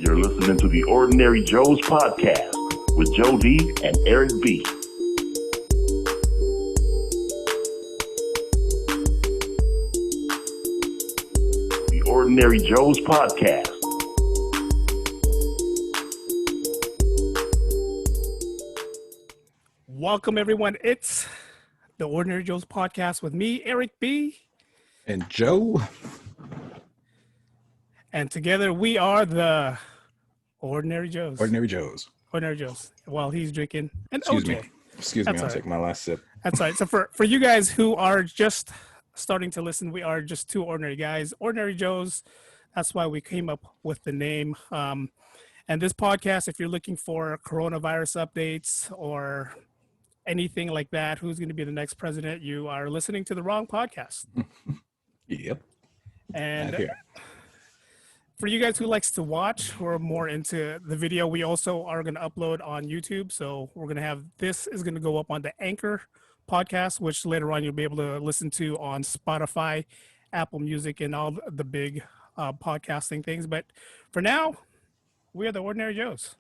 You're listening to the Ordinary Joe's podcast with Joe D and Eric B. The Ordinary Joe's podcast. Welcome, everyone. It's the Ordinary Joe's podcast with me, Eric B. And Joe. And together we are the Ordinary Joes. Ordinary Joes. Ordinary Joes. While he's drinking an Excuse OJ. me. Excuse me. I'll take my last sip. That's right. So for you guys who are just starting to listen, we are just two ordinary guys, Ordinary Joes. That's why we came up with the name. And this podcast, if you're looking for coronavirus updates or anything like that, who's going to be the next president, you are listening to the wrong podcast. Yep. And for you guys who likes to watch, we're more into the video. We also are going to upload on YouTube. So we're going to have, this is going to go up on the Anchor podcast, which later on you'll be able to listen to on Spotify, Apple Music, and all the big podcasting things. But for now, we are the Ordinary Joes.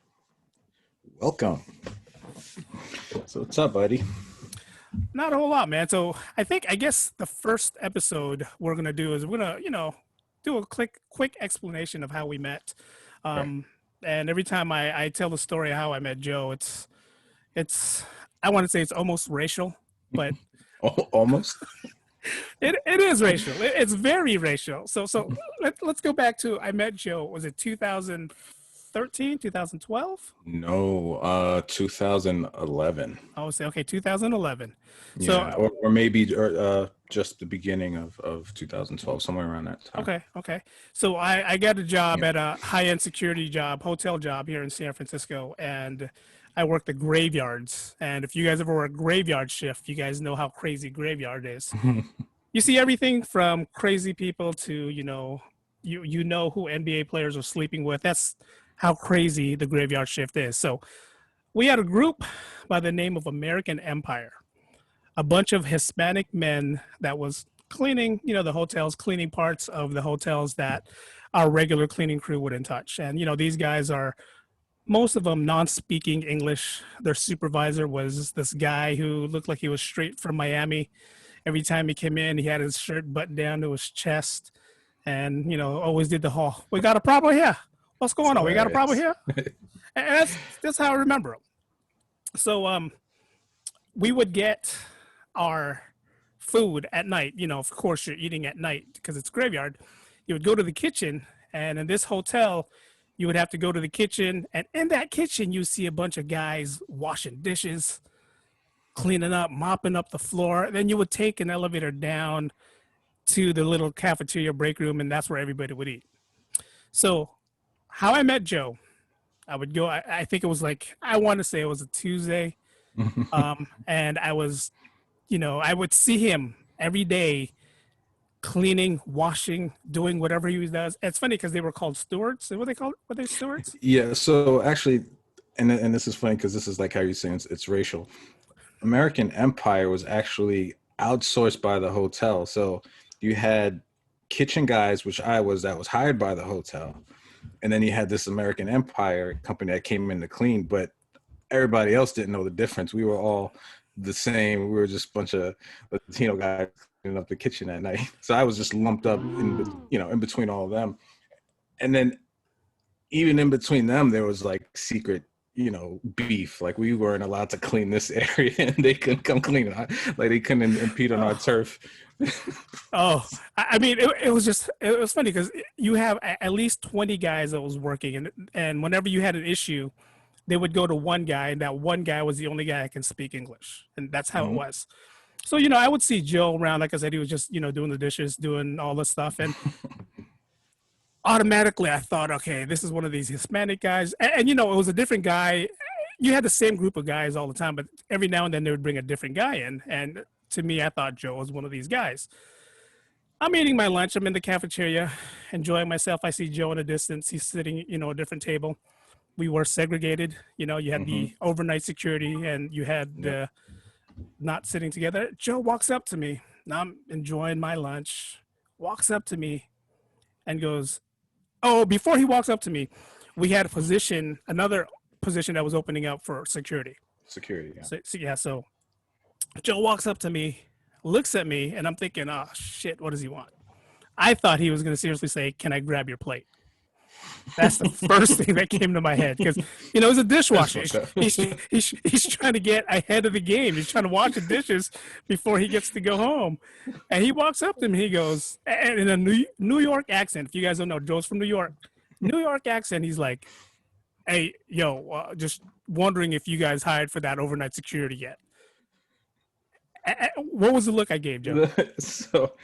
Welcome. So what's up, buddy? Not a whole lot, man. So I guess the first episode we're going to do is we're going to, do a quick explanation of how we met. And every time I tell the story of how I met Joe, it's I want to say it's almost racial, but almost. It is racial. It's very racial. So let's go back to, I met Joe. Was it 2013, 2012? No, 2011. I would say, okay, 2011. Yeah, so, or maybe just the beginning of 2012, somewhere around that time. Okay. So I got a job at a high-end security job, hotel job here in San Francisco, and I worked the graveyards. And if you guys ever work graveyard shift, you guys know how crazy graveyard is. You see everything from crazy people to, you know who NBA players are sleeping with. That's how crazy the graveyard shift is. So we had a group by the name of American Empire, a bunch of Hispanic men that was cleaning, the hotels, cleaning parts of the hotels that our regular cleaning crew wouldn't touch. And, these guys are, most of them non-speaking English. Their supervisor was this guy who looked like he was straight from Miami. Every time he came in, he had his shirt buttoned down to his chest and, always did the whole, we got a problem here. What's going on? We got a problem here? And that's how I remember him. So we would get our food at night. Of course, you're eating at night because it's graveyard. You would go to the kitchen, and in this hotel, you would have to go to the kitchen. And in that kitchen, you see a bunch of guys washing dishes, cleaning up, mopping up the floor. Then you would take an elevator down to the little cafeteria break room, and that's where everybody would eat. So how I met Joe, I would go, I think it was I want to say it was a Tuesday. And I was, I would see him every day cleaning, washing, doing whatever he does. It's funny because they were called stewards. What they called? Were they stewards? Yeah. So actually, and this is funny because this is how you're saying it's racial. American Empire was actually outsourced by the hotel. So you had kitchen guys, that was hired by the hotel. And then you had this American Empire company that came in to clean, but everybody else didn't know the difference. We were all the same. We were just a bunch of Latino guys cleaning up the kitchen at night. So I was just lumped up in between all of them. And then even in between them, there was secret, beef. We weren't allowed to clean this area and they couldn't come clean it. They couldn't impede on our turf. I mean, it was funny because you have at least 20 guys that was working, and whenever you had an issue, they would go to one guy, and that one guy was the only guy that can speak English, and that's how it was. So, I would see Joe around. Like I said, he was just, doing the dishes, doing all this stuff, and automatically I thought, okay, this is one of these Hispanic guys, and it was a different guy. You had the same group of guys all the time, but every now and then they would bring a different guy in, and to me, I thought Joe was one of these guys. I'm eating my lunch. I'm in the cafeteria, enjoying myself. I see Joe in the distance. He's sitting, a different table. We were segregated. You had the overnight security, and you had not sitting together. Joe walks up to me. Now I'm enjoying my lunch. Walks up to me and goes, oh, before he walks up to me, we had another position that was opening up for security. Security. Yeah. So Joe walks up to me, looks at me, and I'm thinking, oh shit, what does he want? I thought he was going to seriously say, "Can I grab your plate?" That's the first thing that came to my head because, it's a dishwasher. He's trying to get ahead of the game. He's trying to wash the dishes before he gets to go home. And he walks up to me. He goes, and in a New York accent. If you guys don't know, Joe's from New York. New York accent. He's like, "Hey, just wondering if you guys hired for that overnight security yet." What was the look I gave, Joe? So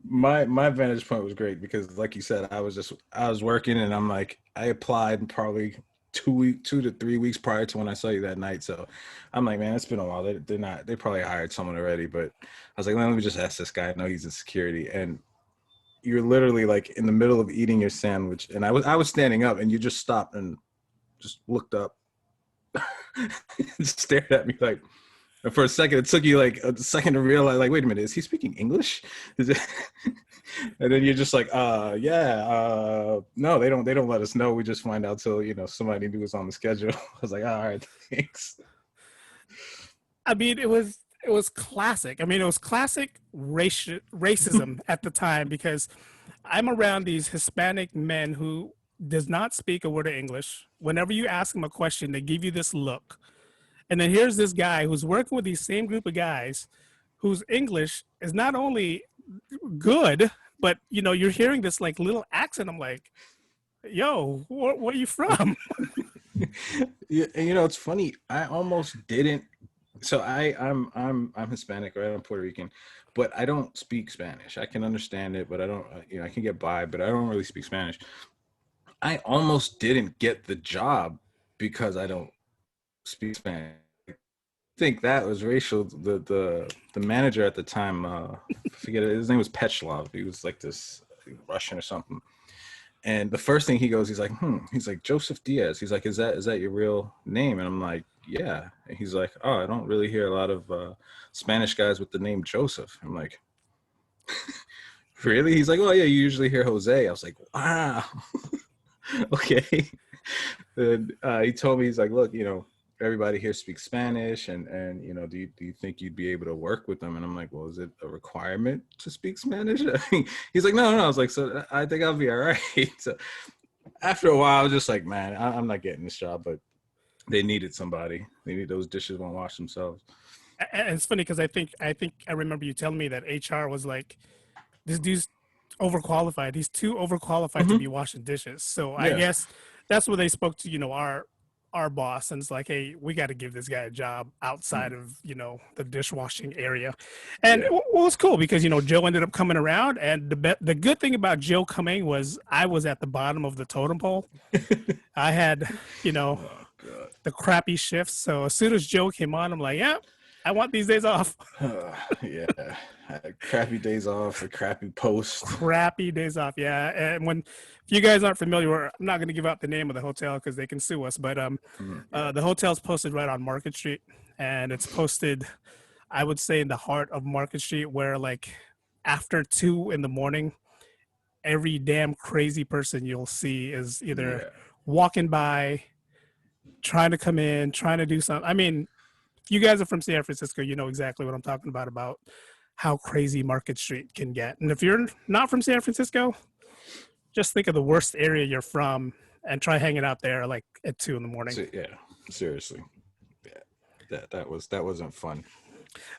my vantage point was great because, like you said, I was working, and I'm like, I applied probably 2 to 3 weeks prior to when I saw you that night. So I'm like, man, it's been a while. They probably hired someone already. But I was like, let me just ask this guy. I know he's in security, and you're literally like in the middle of eating your sandwich, and I was standing up, and you just stopped and just looked up, and stared at me like. And for a second, it took you like a second to realize, like, wait a minute, is he speaking English? And then you're just like, no, they don't let us know. We just find out till somebody knew was on the schedule. I was like, all right, thanks. I mean, it was classic. I mean, it was classic racism at the time because I'm around these Hispanic men who does not speak a word of English. Whenever you ask them a question, they give you this look. And then here's this guy who's working with these same group of guys whose English is not only good, but, you're hearing this like little accent. I'm like, yo, where are you from? Yeah, and it's funny. I almost didn't. So I'm Hispanic, right? I'm Puerto Rican, but I don't speak Spanish. I can understand it, but I don't, I can get by, but I don't really speak Spanish. I almost didn't get the job because I don't speak Spanish. I think that was racial. The manager at the time, I forget it, his name was Pechlov. He was like this Russian or something. And the first thing he goes, he's like, he's like, Joseph Diaz. He's like, is that your real name? And I'm like, yeah. And he's like, oh, I don't really hear a lot of Spanish guys with the name Joseph. I'm like, really? He's like, oh yeah, you usually hear Jose. I was like, wow. Okay. And he told me, he's like, look, everybody here speaks Spanish, and do you think you'd be able to work with them? And I'm like, well, is it a requirement to speak Spanish? He's like, no. I was like, so I think I'll be all right. So after a while, I was just like, man, I'm not getting this job, but they needed somebody. Those dishes won't wash themselves. And it's funny because I think I remember you telling me that HR was like, this dude's overqualified. He's too overqualified to be washing dishes. So yeah. I guess that's where they spoke to, our boss, and it's like, hey, we got to give this guy a job outside of, the dishwashing area. And it was cool because, Joe ended up coming around, and the good thing about Joe coming was I was at the bottom of the totem pole. I had, the crappy shifts. So as soon as Joe came on, I'm like, yeah, I want these days off. Yeah. Crappy days off, a crappy post. Crappy days off, yeah. And if you guys aren't familiar, I'm not going to give out the name of the hotel because they can sue us. But the hotel's posted right on Market Street, and it's posted, I would say, in the heart of Market Street, where like after 2 a.m, every damn crazy person you'll see is either walking by, trying to come in, trying to do something. I mean, if you guys are from San Francisco, you know exactly what I'm talking about how crazy Market Street can get. And if you're not from San Francisco, just think of the worst area you're from and try hanging out there like at 2 a.m. Yeah, seriously. Yeah, that wasn't fun.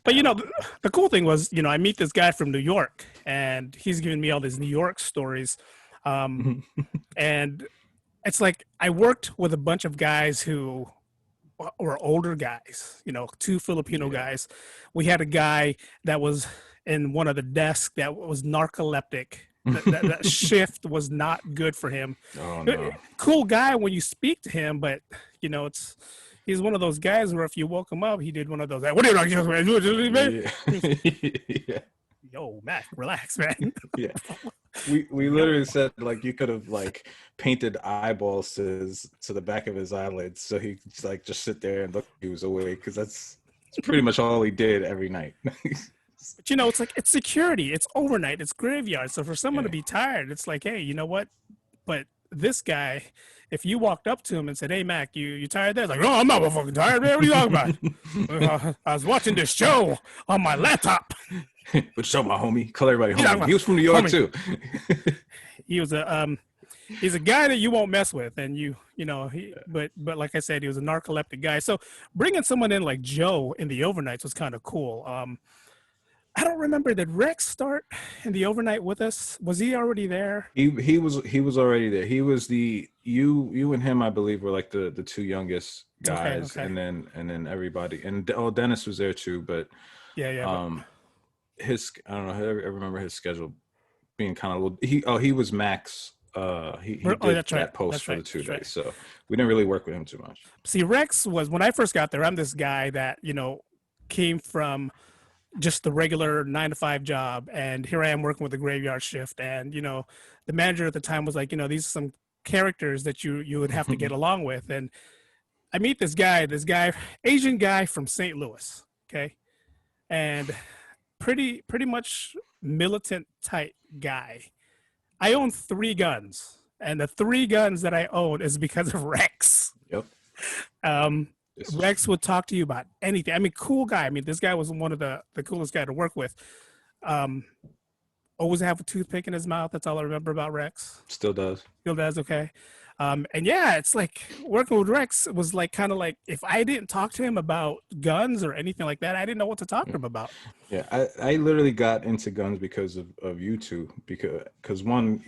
But the cool thing was, I meet this guy from New York, and he's giving me all these New York stories. And it's like I worked with a bunch of guys who were older guys, 2 Filipino guys. We had a guy that was in one of the desks that was narcoleptic. That shift was not good for him. Oh, no. Cool guy when you speak to him, but he's one of those guys where if you woke him up, he did one of those. What are you man? Yeah. Yo, Mac, relax, man. Yeah. We literally said like you could have like painted eyeballs to the back of his eyelids so he could like just sit there and look he was awake, because that's pretty much all he did every night. But it's like, it's security, it's overnight, it's graveyard. So for someone to be tired, it's like, hey, you know what? But this guy if you walked up to him and said, "Hey, Mac, you tired?" There, it's like, "No, I'm not fucking tired, man. What are you talking about? I was watching this show on my laptop." But show my homie, call everybody You talking homie. about He was from New York homie? too. He was a he's a guy that you won't mess with, and you know but like I said, he was a narcoleptic guy. So bringing someone in like Joe in the overnights was kind of cool. I don't remember, did Rex start in the overnight with us? Was he already there? He was already there. He was you and him, I believe, were like the two youngest guys, Okay. and then everybody, and Dennis was there too, but Yeah. his, I don't know, I remember his schedule being kind of little. He was Max. He did that's right. that post That's for right. the 2 That's days, right. so we didn't really work with him too much. See, Rex was, when I first got there, I'm this guy that, came from just the regular 9 to 5 job, and here I am working with a graveyard shift, and the manager at the time was like, these are some characters that you would have to get along with. And I meet this guy, Asian guy from St. Louis, okay, and pretty much militant type guy. I own 3 guns, and the 3 guns that I own is because of Rex. Yep. Rex would talk to you about anything. I mean, cool guy. I mean, this guy was one of the coolest guy to work with. Always have a toothpick in his mouth. That's all I remember about Rex. Still does. Okay. And yeah, it's like working with Rex was like kind of like, if I didn't talk to him about guns or anything like that, I didn't know what to talk to him about. Yeah, I literally got into guns because of you two, because one,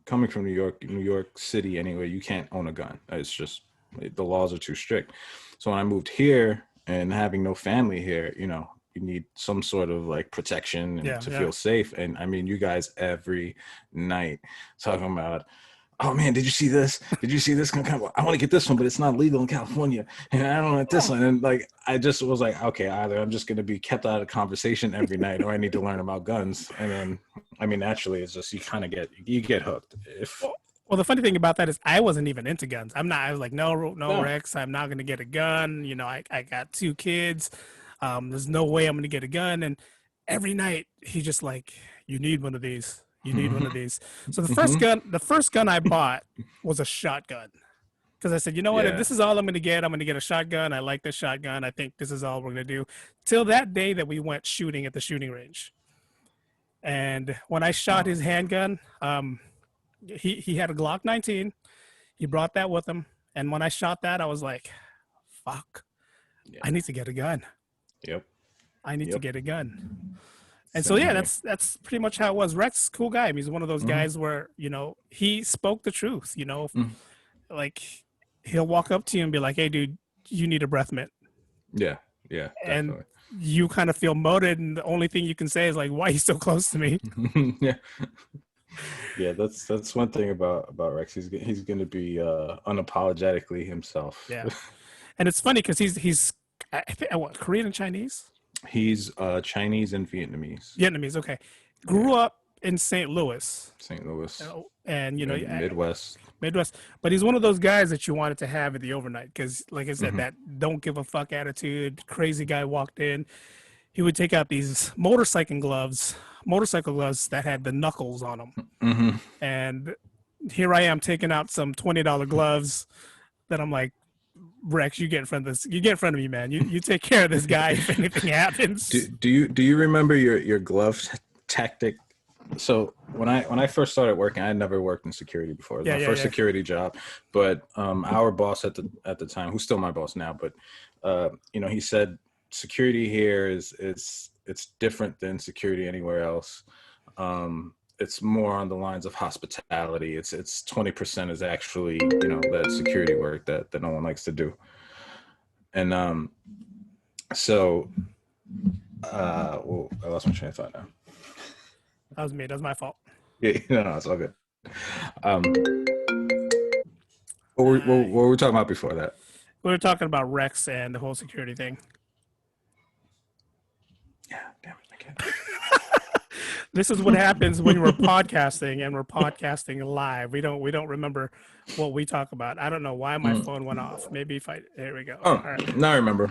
coming from New York City anyway, you can't own a gun. It's just, the laws are too strict. So when I moved here and having no family here, you need some sort of like protection and to feel safe. And I mean, you guys every night talking about, oh man, did you see this? Did you see this? I want to get this one, but it's not legal in California, and I don't want this one. And like, I just was like, okay, either I'm just going to be kept out of conversation every night, or I need to learn about guns. And then, I mean, naturally, it's just, you get hooked. Well, the funny thing about that is I wasn't even into guns. I was like, no, Rex, I'm not going to get a gun. I got 2 kids. There's no way I'm going to get a gun. And every night he's just like, you need one of these. You need one of these. So the first gun I bought was a shotgun. Because I said, you know what, if this is all I'm going to get a shotgun. I like this shotgun. I think this is all we're going to do. Till that day that we went shooting at the shooting range. And when I shot his handgun, he had a Glock 19. He brought that with him. And when I shot that, I was like, fuck, I need to get a gun. Yep. I need to get a gun. And so, yeah, that's pretty much how it was. Rex, cool guy. I mean, he's one of those guys where, he spoke the truth, like he'll walk up to you and be like, hey, dude, you need a breath mint. Yeah. Yeah. Definitely. And you kind of feel moted. And the only thing you can say is like, why are you so close to me? Yeah. Yeah. That's one thing about Rex. He's going to be unapologetically himself. Yeah. And it's funny because he's I think, what, Korean and Chinese? He's Chinese and Vietnamese. Vietnamese, okay. Grew up in St. Louis. And Midwest. But he's one of those guys that you wanted to have at the overnight because, like I said, that don't give a fuck attitude. Crazy guy walked in. He would take out these motorcycle gloves that had the knuckles on them. And here I am taking out some $20 gloves that I'm like, Rex, you get in front of this. You get in front of me, man. You take care of this guy if anything happens. Do you remember your glove tactic? So when I first started working, I had never worked in security before. It was my first security job. But our boss at the time, who's still my boss now, but he said security here is it's different than security anywhere else. It's more on the lines of hospitality. It's 20% is actually, that security work that no one likes to do. And I lost my train of thought now. That was me. That was my fault. Yeah, no, it's all good. What were we talking about before that? We were talking about Rex and the whole security thing. Yeah, damn it, I can't. This is what happens when we're podcasting and we're podcasting live. We don't remember what we talk about. I don't know why my phone went off. Maybe there we go. Oh, all right. Now I remember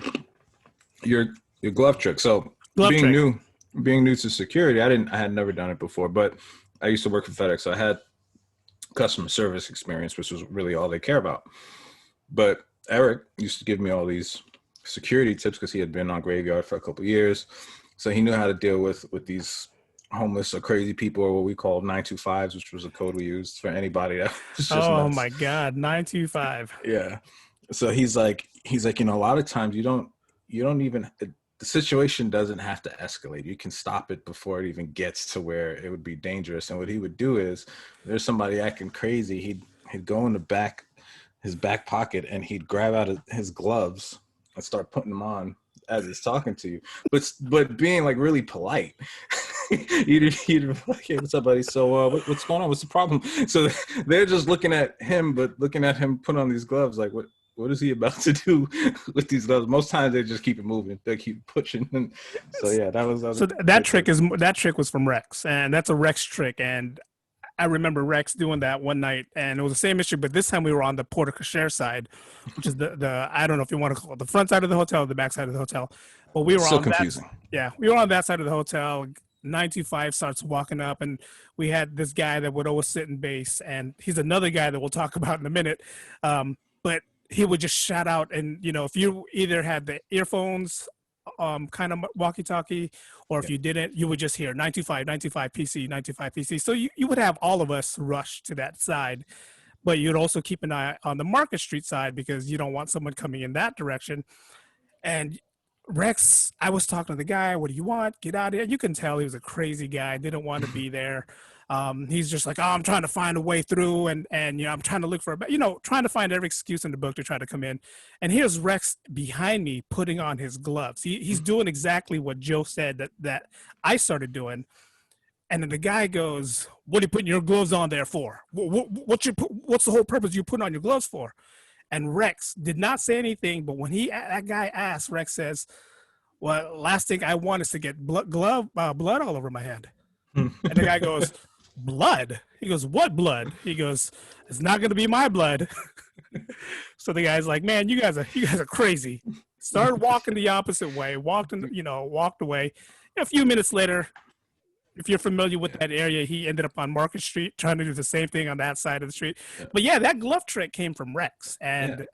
your glove trick. So being new to security, I had never done it before, but I used to work for FedEx. So I had customer service experience, which was really all they care about. But Eric used to give me all these security tips because he had been on graveyard for a couple of years. So he knew how to deal with these homeless or crazy people, or what we called 925s, which was a code we used for anybody that was just Oh nuts. my God, 925. Yeah. So he's like, a lot of times you don't even, the situation doesn't have to escalate. You can stop it before it even gets to where it would be dangerous. And what he would do is, there's somebody acting crazy, he'd go in his back pocket, and he'd grab out his gloves and start putting them on as he's talking to you, but being like really polite. He'd okay, what's up, buddy? So what's going on? What's the problem? So they're just looking at him put on these gloves, like what is he about to do with these gloves? Most times they just keep it moving. They keep pushing. And so yeah, that was so that trick was from Rex, and that's a Rex trick. And I remember Rex doing that one night, and it was the same issue, but this time we were on the porte cochere side, which is the I don't know if you want to call it the front side of the hotel or the back side of the hotel, but we were so on confusing. we were on that side of the hotel. 925 starts walking up, and we had this guy that would always sit in base, and he's another guy that we'll talk about in a minute. But he would just shout out, and if you either had the earphones kind of walkie-talkie, or if you didn't, you would just hear 925 925 PC 925 PC. So you would have all of us rush to that side, but you'd also keep an eye on the Market Street side because you don't want someone coming in that direction. And Rex, I was talking to the guy, what do you want? Get out of here. You can tell he was a crazy guy, didn't want to be there. He's just like, I'm trying to find a way through, and I'm trying to look for trying to find every excuse in the book to try to come in. And here's Rex behind me putting on his gloves. He's doing exactly what Joe said that I started doing. And then the guy goes, what are you putting your gloves on there for? What's the whole purpose you putting on your gloves for? And Rex did not say anything, but when that guy asked, Rex says, well, last thing I want is to get blood all over my hand. And the guy goes, blood? He goes, what blood? He goes, it's not going to be my blood. So the guy's like, man, you guys are crazy. Started walking the opposite way, walked away. A few minutes later, if you're familiar with that area, he ended up on Market Street trying to do the same thing on that side of the street. But yeah, that glove trick came from Rex. And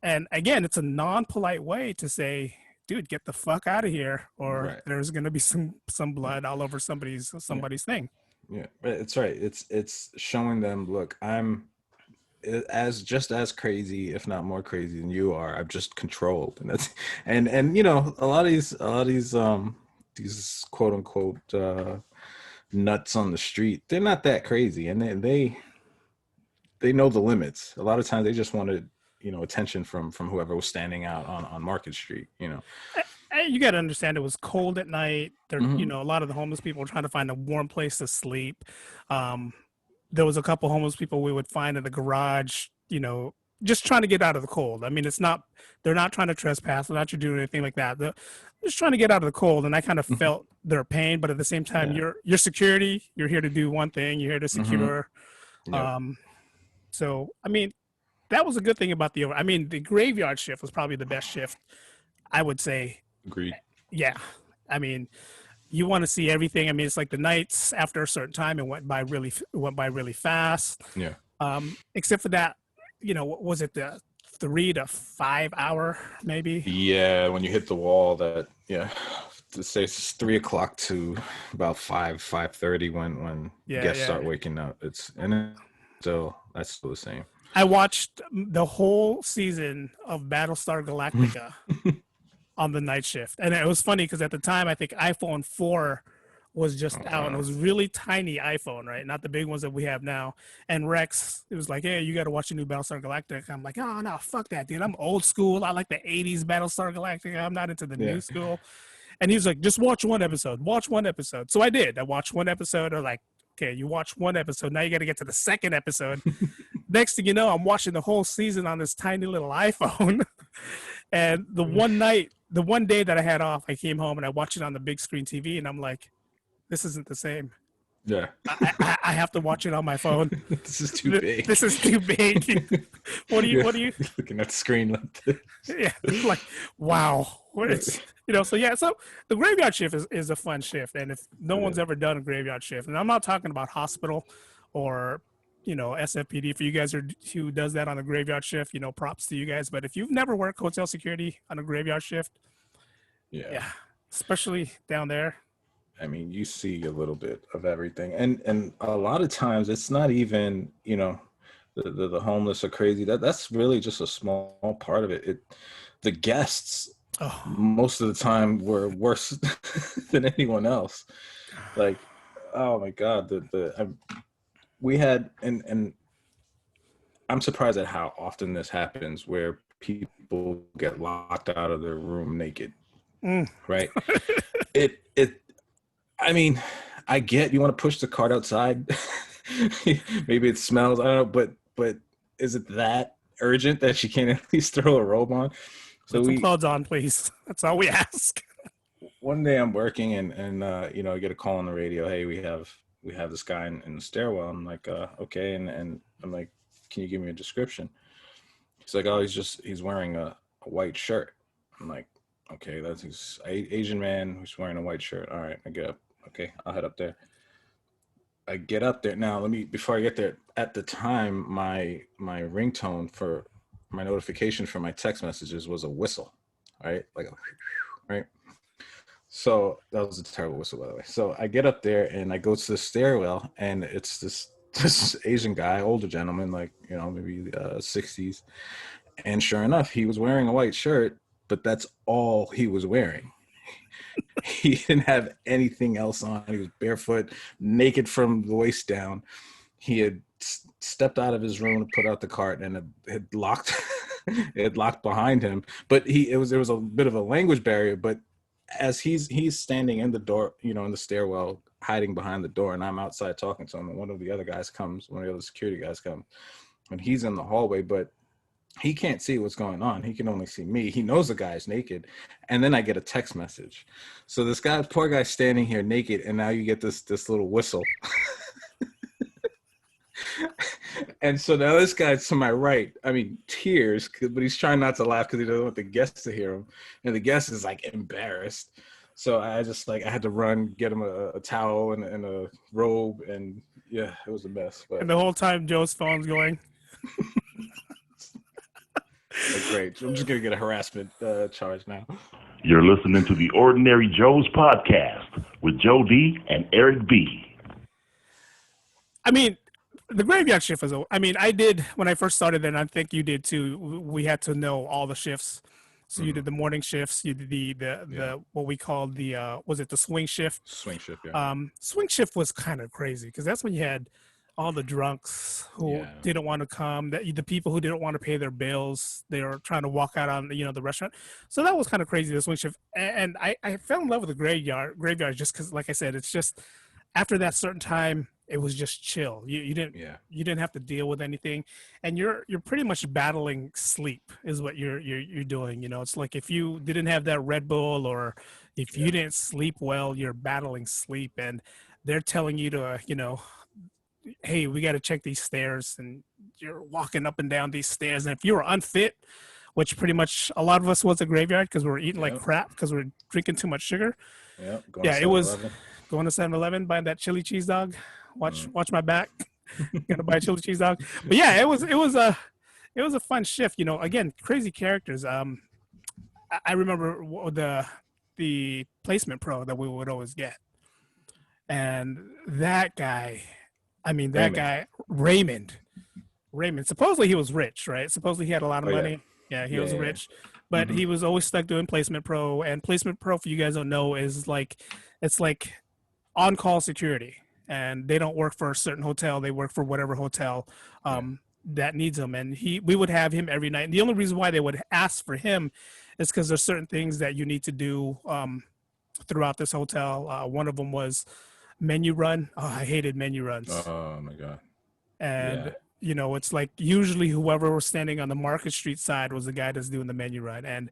again, it's a non-polite way to say, dude, get the fuck out of here, or there's going to be some blood all over somebody's thing. Yeah, it's right. It's showing them, look, I'm just as crazy, if not more crazy than you are. I'm just controlled. And that's, and a lot of these quote unquote, nuts on the street, they're not that crazy, and they know the limits. A lot of times they just wanted attention from whoever was standing out on Market Street. You got to understand, it was cold at night. There, a lot of the homeless people were trying to find a warm place to sleep. There was a couple homeless people we would find in the garage, just trying to get out of the cold. I mean, they're not trying to trespass, they're not trying to do anything like that. They're just trying to get out of the cold. And I kind of felt their pain, but at the same time, you're security, you're here to do one thing, you're here to secure. So, I mean, that was a good thing about the graveyard shift was probably the best shift, I would say. Agreed. Yeah. I mean, you want to see everything. I mean, it's like the nights after a certain time, it went by really fast. Yeah. Except for that, was it the 3 to 5 hour maybe? Yeah, when you hit the wall, that to say it's 3 o'clock to about 5:30 when guests start waking up. That's still the same. I watched the whole season of Battlestar Galactica on the night shift, and it was funny because at the time I think iPhone 4 was just out, and it was really tiny iPhone, right? Not the big ones that we have now. And Rex, it was like, hey, you got to watch the new Battlestar Galactica. I'm like, oh no, fuck that, dude. I'm old school. I like the 80s Battlestar Galactica. I'm not into the new school. And he was like, just watch one episode. Watch one episode. So I did. I watched one episode. I was like, okay, you watch one episode. Now you got to get to the second episode. Next thing you know, I'm watching the whole season on this tiny little iPhone. And the one day that I had off, I came home and I watched it on the big screen TV, and I'm like, this isn't the same. Yeah. I have to watch it on my phone. This is too big. This is too big. What do you looking at the screen like this? Yeah. Like, wow. So the graveyard shift is a fun shift. And if no one's ever done a graveyard shift, and I'm not talking about hospital or SFPD, for you guys who does that on a graveyard shift, props to you guys. But if you've never worked hotel security on a graveyard shift, yeah, especially down there. I mean, you see a little bit of everything, and a lot of times it's not even the homeless are crazy. That's really just a small part of it. The guests most of the time were worse than anyone else. Like, oh my God, we had and I'm surprised at how often this happens where people get locked out of their room naked. Right? I mean, I get you want to push the cart outside. Maybe it smells. I don't know, but is it that urgent that she can't at least throw a robe on? So put some clothes on, please. That's all we ask. One day I'm working and I get a call on the radio. Hey, we have this guy in the stairwell. I'm like, okay, and I'm like, can you give me a description? He's like, oh, he's wearing a white shirt. I'm like, okay, that's his Asian man who's wearing a white shirt. All right, I get up. Okay, I'll head up there. I get up there. Now, before I get there, at the time, my ringtone for my notification for my text messages was a whistle, right? Like, right? So that was a terrible whistle, by the way. So I get up there and I go to the stairwell, and it's this Asian guy, older gentleman, like, maybe 60s. And sure enough, he was wearing a white shirt, but that's all he was wearing. He didn't have anything else on. He was barefoot, naked from the waist down. He had stepped out of his room to put out the cart, and it had locked. It had locked behind him. But there was a bit of a language barrier. But as he's standing in the door, in the stairwell, hiding behind the door, and I'm outside talking to him, and one of the other security guys comes, and he's in the hallway, but he can't see what's going on. He can only see me. He knows the guy's naked. And then I get a text message. So this poor guy's standing here naked, and now you get this little whistle. And so now this guy's to my right. I mean, tears, but he's trying not to laugh because he doesn't want the guests to hear him. And the guest is like embarrassed. So I had to run, get him a towel and a robe. And yeah, it was a mess. But... And the whole time Joe's phone's going. Oh, great. I'm just going to get a harassment charge now. You're listening to the Ordinary Joe's podcast with Joe D and Eric B. I mean, the graveyard shift I did when I first started, and I think you did too. We had to know all the shifts. So you did the morning shifts. You did the what we called was it the swing shift? Swing shift, yeah. Swing shift was kind of crazy because that's when you had all the drunks who didn't want to come, the people who didn't want to pay their bills, they were trying to walk out on the restaurant. So that was kind of crazy, the swing shift. And I fell in love with the graveyard just because, like I said, it's just after that certain time, it was just chill. You didn't have to deal with anything, and you're pretty much battling sleep is what you're doing. It's like if you didn't have that Red Bull or if you didn't sleep well, you're battling sleep, and they're telling you to hey, we got to check these stairs, and you're walking up and down these stairs. And if you were unfit, which pretty much a lot of us was a graveyard because we were eating like crap because we were drinking too much sugar. It was going to 7-Eleven, buying that chili cheese dog. Watch my back. Gonna buy a chili cheese dog. But yeah, it was a fun shift. Again, crazy characters. I remember the placement pro that we would always get, and that guy. Raymond. Supposedly he was rich, right? Supposedly he had a lot of money. Yeah, he was rich. But he was always stuck doing Placement Pro. And Placement Pro, for you guys don't know, is it's like on-call security. And they don't work for a certain hotel. They work for whatever hotel that needs them. And we would have him every night. And the only reason why they would ask for him is because there's certain things that you need to do throughout this hotel. One of them was menu run. Oh, I hated menu runs. Oh my God. And it's like usually whoever was standing on the Market Street side was the guy that's doing the menu run. And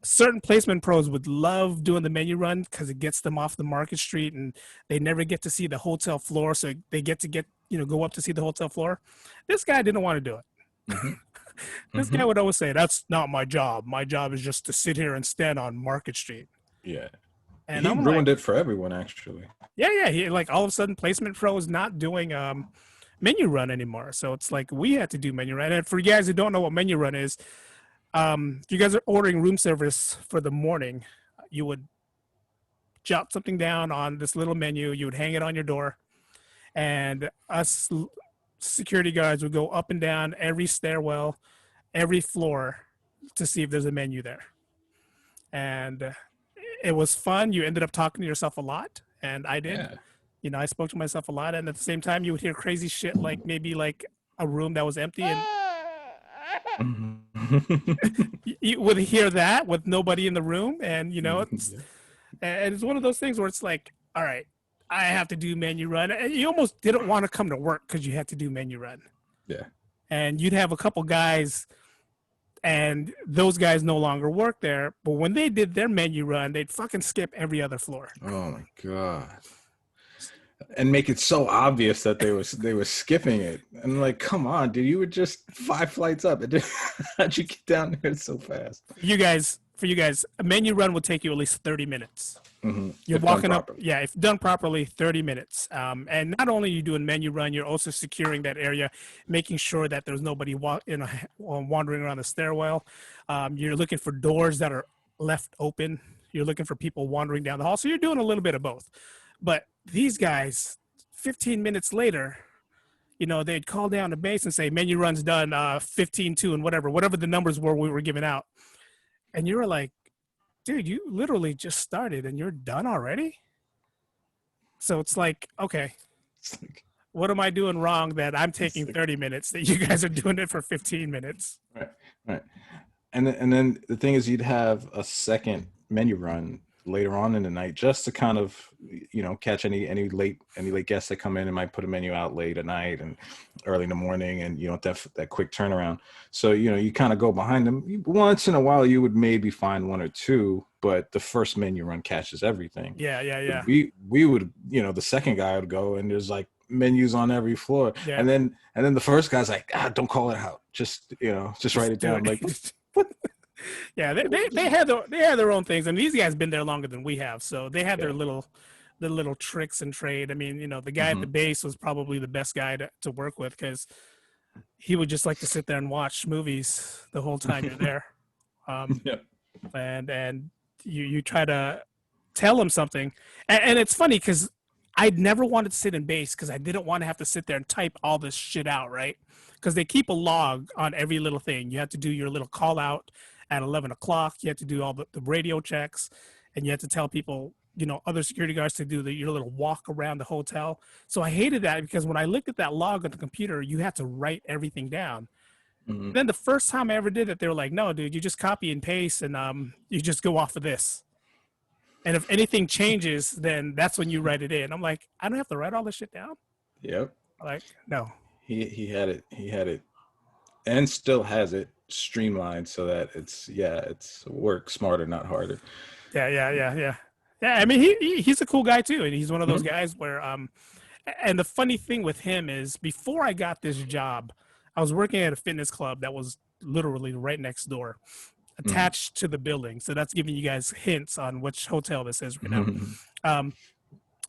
certain placement pros would love doing the menu run because it gets them off the Market Street and they never get to see the hotel floor. So they get to go up to see the hotel floor. This guy didn't want to do it. This guy would always say, that's not my job. My job is just to sit here and stand on Market Street. Yeah. And he ruined it for everyone, actually. Yeah. He all of a sudden, Placement Pro is not doing menu run anymore. So it's like we had to do menu run. And for you guys who don't know what menu run is, if you guys are ordering room service for the morning, you would jot something down on this little menu. You would hang it on your door, and us security guards would go up and down every stairwell, every floor to see if there's a menu there. And it was fun. You ended up talking to yourself a lot, and I did. Yeah. You know, I spoke to myself a lot, and at the same time, you would hear crazy shit like maybe like a room that was empty, and you would hear that with nobody in the room, and you know, and it's one of those things where it's like, all right, I have to do menu run, and you almost didn't want to come to work because you had to do menu run. Yeah. And you'd have a couple guys, and those guys no longer work there, but when they did their menu run, they'd fucking skip every other floor. Oh my God. And make it so obvious that they were skipping it. And like, come on, dude, you were just 5 flights up. How'd you get down there so fast? For you guys, a menu run will take you at least 30 minutes. Mm-hmm. You're walking up, yeah, if done properly, 30 minutes. And not only are you doing menu run, you're also securing that area, making sure that there's nobody wandering around the stairwell. You're looking for doors that are left open. You're looking for people wandering down the hall. So you're doing a little bit of both. But these guys, 15 minutes later, you know, they'd call down to base and say, menu run's done, 15-2 and whatever the numbers were we were giving out. And you were like, dude, you literally just started and you're done already? So it's like, okay, what am I doing wrong that I'm taking 30 minutes that you guys are doing it for 15 minutes? Right. And then the thing is, you'd have a second menu run later on in the night just to kind of, you know, catch any late guests that come in and might put a menu out late at night and early in the morning, and you know, that quick turnaround. So, you know, you kind of go behind them. Once in a while you would maybe find one or two, but the first menu run catches everything. Yeah. We would, you know, the second guy would go and there's like menus on every floor. Yeah. And then the first guy's like, don't call it out. Just, you know, just write it down. Like, yeah, they had their own things, and these guys been there longer than we have, so they had their little tricks and trade. I mean, you know, the guy at the base was probably the best guy to work with because he would just like to sit there and watch movies the whole time you're there. And you try to tell him something, and it's funny because I'd never wanted to sit in base because I didn't want to have to sit there and type all this shit out, right? Because they keep a log on every little thing. You have to do your little call out at 11 o'clock. You have to do all the radio checks, and you have to tell people, you know, other security guards to do your little walk around the hotel. So I hated that because when I looked at that log on the computer, you had to write everything down. Mm-hmm. Then the first time I ever did it, they were like, no, dude, you just copy and paste, and you just go off of this. And if anything changes, then that's when you write it in. I'm like, I don't have to write all this shit down? Yep. Like, no. He had it and still has it streamlined so that it's work smarter, not harder. Yeah. I mean, he's a cool guy too. And he's one of those guys where, and the funny thing with him is before I got this job, I was working at a fitness club that was literally right next door, attached to the building. So that's giving you guys hints on which hotel this is right now.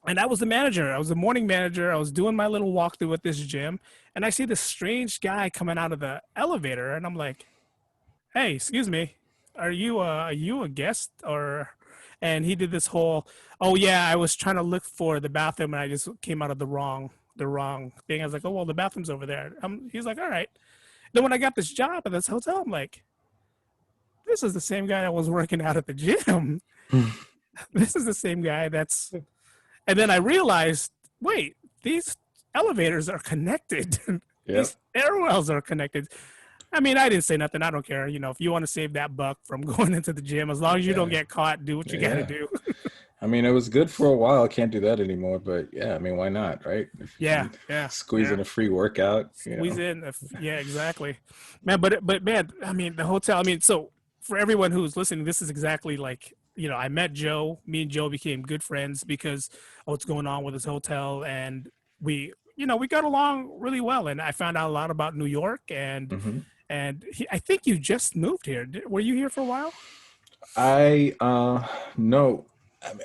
And I was the manager. I was the morning manager. I was doing my little walkthrough at this gym, and I see this strange guy coming out of the elevator, and I'm like, "Hey, excuse me, are you a guest or?" And he did this whole, "Oh yeah, I was trying to look for the bathroom, and I just came out of the wrong thing." I was like, "Oh well, the bathroom's over there." He's like, "All right." Then when I got this job at this hotel, I'm like, "This is the same guy that was working out at the gym. This is the same guy that's." And then I realized, wait, these elevators are connected. These stairwells are connected. I mean, I didn't say nothing. I don't care. You know, if you want to save that buck from going into the gym, as long as you don't get caught, do what you got to do. I mean, it was good for a while. I can't do that anymore, but yeah, I mean, why not, right? Squeeze in a free workout. Squeeze in. Yeah, exactly. Man, but man, I mean, the hotel, I mean, so for everyone who's listening, this is exactly like, you know, I met Joe. Me and Joe became good friends because of what's going on with his hotel, and we got along really well. And I found out a lot about New York, and I think you just moved here. Were you here for a while? No.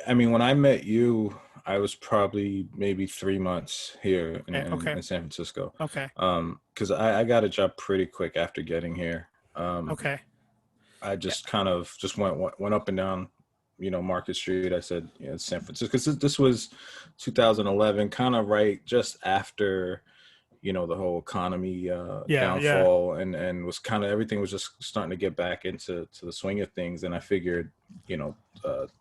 I mean, when I met you, I was probably maybe 3 months here Okay. in San Francisco. Okay. Because I got a job pretty quick after getting here. Okay. I just kind of just went up and down, Market Street. I said, it's San Francisco. Because this was 2011, kind of right just after, the whole economy Yeah. downfall, and was kind of everything was just starting to get back into the swing of things. And I figured,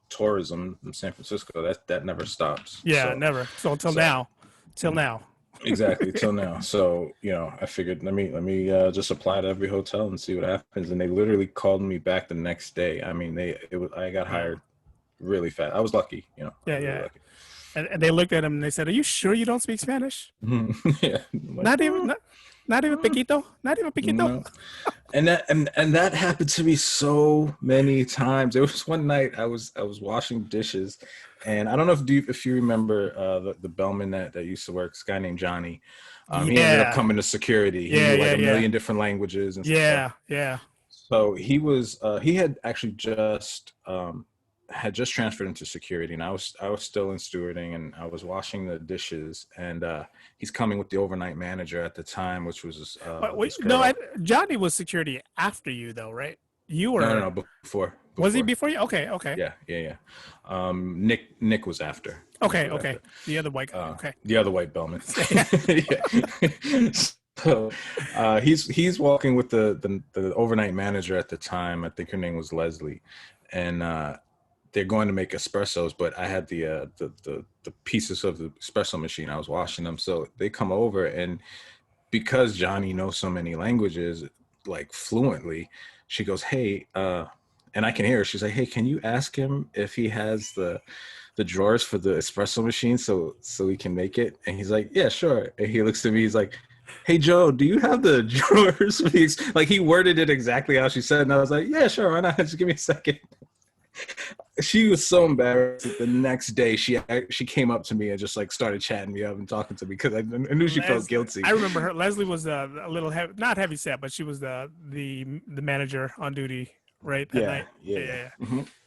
tourism in San Francisco, that never stops. Yeah. So Never. So until so now. Till now. exactly till now. So I figured let me just apply to every hotel and see what happens. And they literally called me back the next day. I mean, I got Wow. hired really fast. I was lucky. I Yeah. was really Yeah. lucky. And they looked at him and they said, "Are you sure you don't speak Spanish? Yeah. I'm like, Not even, not even piquito, not even piquito." no. And that happened to me so many times. There was one night I was washing dishes, and I don't know if you remember the bellman that used to work, this guy named Johnny. He ended up Yeah. coming to security. He Yeah. knew like Yeah. a Yeah. million different languages and stuff. Yeah. Yeah. So he had actually had just transferred into security, and I was still in stewarding, and I was washing the dishes, and he's coming with the overnight manager at the time, which was But wait, this no, girl. Johnny was security after you, though, right? You No, were. before. Was he before you? Okay. Okay. Yeah. Nick was after. Okay. Nick was Okay. after. The other white guy. Okay. The other white bellman. Yeah. So he's walking with the overnight manager at the time. I think her name was Leslie, and they're going to make espressos. But I had the pieces of the espresso machine. I was washing them, so they come over, and because Johnny knows so many languages, like fluently, she goes, "Hey," and I can hear her. She's like, "Hey, can you ask him if he has the drawers for the espresso machine so we can make it?" And he's like, "Yeah, sure." And he looks at me. He's like, "Hey, Joe, do you have the drawers?" Like he worded it exactly how she said, and I was like, "Yeah, sure. Why not? Just give me a second." She was so embarrassed. The next day, she came up to me and just like started chatting me up and talking to me because I knew she felt guilty. I remember her. Leslie was a little heavy, not heavy set, but she was the manager on duty, right? At night. Yeah.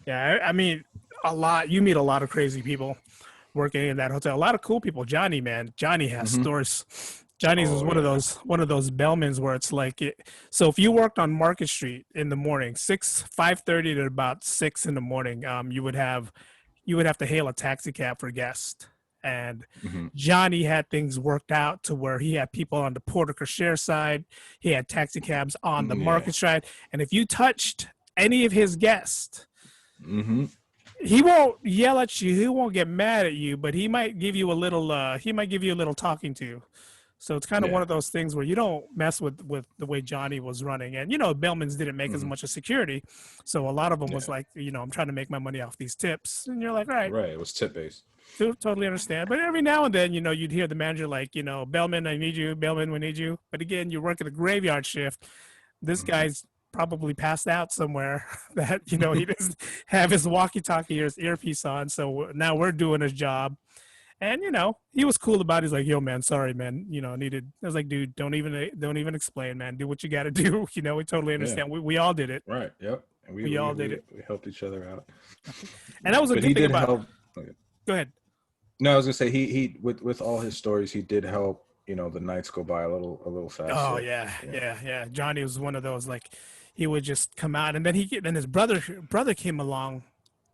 Yeah. I mean, a lot. You meet a lot of crazy people working in that hotel. A lot of cool people. Johnny, man. Johnny has stories. Johnny's was one of those bellmans where it's like so if you worked on Market Street in the morning, 5:30 to about 6 in the morning, you would have to hail a taxi cab for guests. And Johnny had things worked out to where he had people on the Porter Cochere side, he had taxi cabs on the Market side, and if you touched any of his guests, he won't yell at you, he won't get mad at you, but he might give you a little talking to. So it's kind of one of those things where you don't mess with the way Johnny was running. And, Bellman's didn't make as much as security. So a lot of them was like, I'm trying to make my money off these tips. And you're like, right. Right. It was tip based. Totally understand. But every now and then, you'd hear the manager like, "Bellman, I need you. Bellman, we need you." But again, you work at a graveyard shift. This guy's probably passed out somewhere that, he doesn't have his walkie-talkie or his earpiece on. So now we're doing his job. And he was cool about it. He's like, "Yo, man, sorry, man. I was like, "Dude, don't even explain, man. Do what you got to do." We totally understand. Yeah. We all did it. Right. Yep. And we all did it. We helped each other out. And that was a but good he thing did about. help. Go ahead. No, I was gonna say he with all his stories, he did help. The nights go by a little faster. Oh yeah. Johnny was one of those, like, he would just come out, and then his brother came along,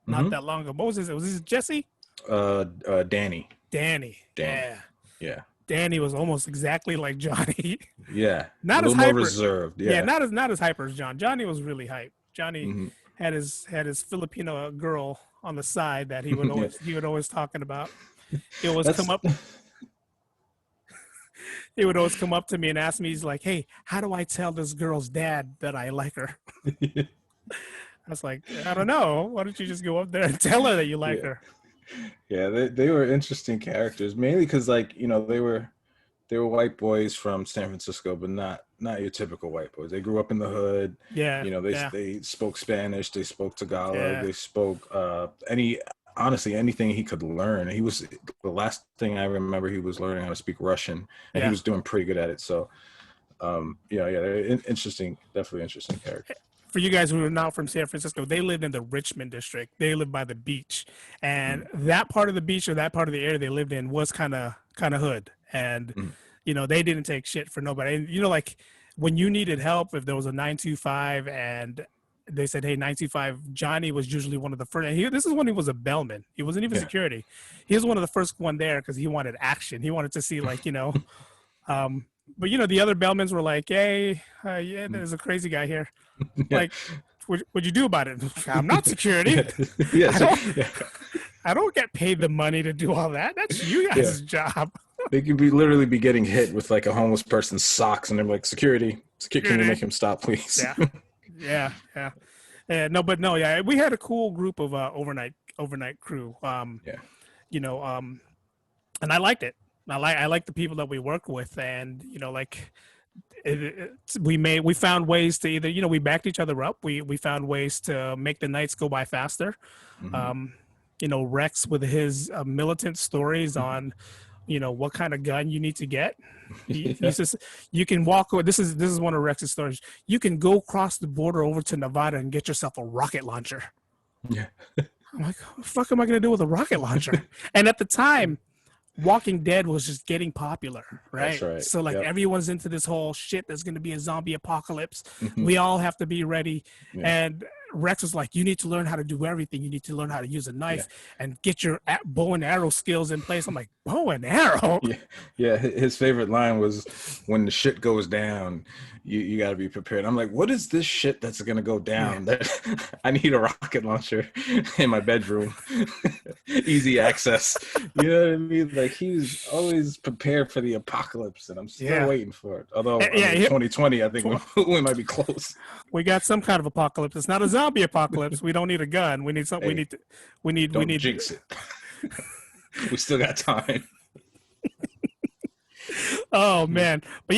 not that long ago. What was his? Was this Jesse? Danny. Yeah. Danny was almost exactly like Johnny. Yeah. Not a little as more hyper. reserved. Yeah. Not as hyper as John. Johnny was really hype. Johnny had his Filipino girl on the side that he would always talking about. He would always come up to me and ask me, he's like, "Hey, how do I tell this girl's dad that I like her?" I was like, "I don't know. Why don't you just go up there and tell her that you like her?" Yeah, they were interesting characters, mainly because they were white boys from San Francisco, but not your typical white boys. They grew up in the hood. Yeah. They spoke Spanish, they spoke Tagalog, Yeah. they spoke anything he could learn. He was the last thing I remember, he was learning how to speak Russian, and he was doing pretty good at it. So they're interesting, definitely interesting characters. for you guys who are not from San Francisco, they lived in the Richmond district. They lived by the beach, and that part of the beach or that part of the area they lived in was kind of hood. And they didn't take shit for nobody. And like when you needed help, if there was a 925 and they said, "Hey, 925," Johnny was usually one of the first. And this is when he was a bellman. He wasn't even security. He was one of the first one there because he wanted action. He wanted to see but the other bellmans were like, "Hey, there's a crazy guy here." Like, what'd you do about it? I'm not security. I don't get paid the money to do all that. That's you guys' job. They could literally be getting hit with like a homeless person's socks, and they're like, "Security, can you make him stop, please?" Yeah. We had a cool group of overnight crew. And I liked it. I like the people that we worked with, and we found ways to either we backed each other up. We found ways to make the nights go by faster. Rex with his militant stories on what kind of gun you need to get. He says you can walk. This is one of Rex's stories. You can go across the border over to Nevada and get yourself a rocket launcher. Yeah, I'm like, what the fuck am I gonna do with a rocket launcher? And at the time, Walking Dead was just getting popular, right? That's right. So everyone's into this whole shit. There's going to be a zombie apocalypse. We all have to be ready. Yeah. And Rex was like, you need to learn how to do everything. You need to learn how to use a knife and get your bow and arrow skills in place. I'm like, bow and arrow? Yeah. His favorite line was, when the shit goes down, you got to be prepared. I'm like, what is this shit that's going to go down? That I need a rocket launcher in my bedroom. Easy access. You know what I mean? Like, he was always prepared for the apocalypse, and I'm still waiting for it. Although 2020, I think we might be close. We got some kind of apocalypse. It's not a zombie apocalypse. We don't need a gun. We need something. Hey, we need. Jinx it. We still got time. Oh man, but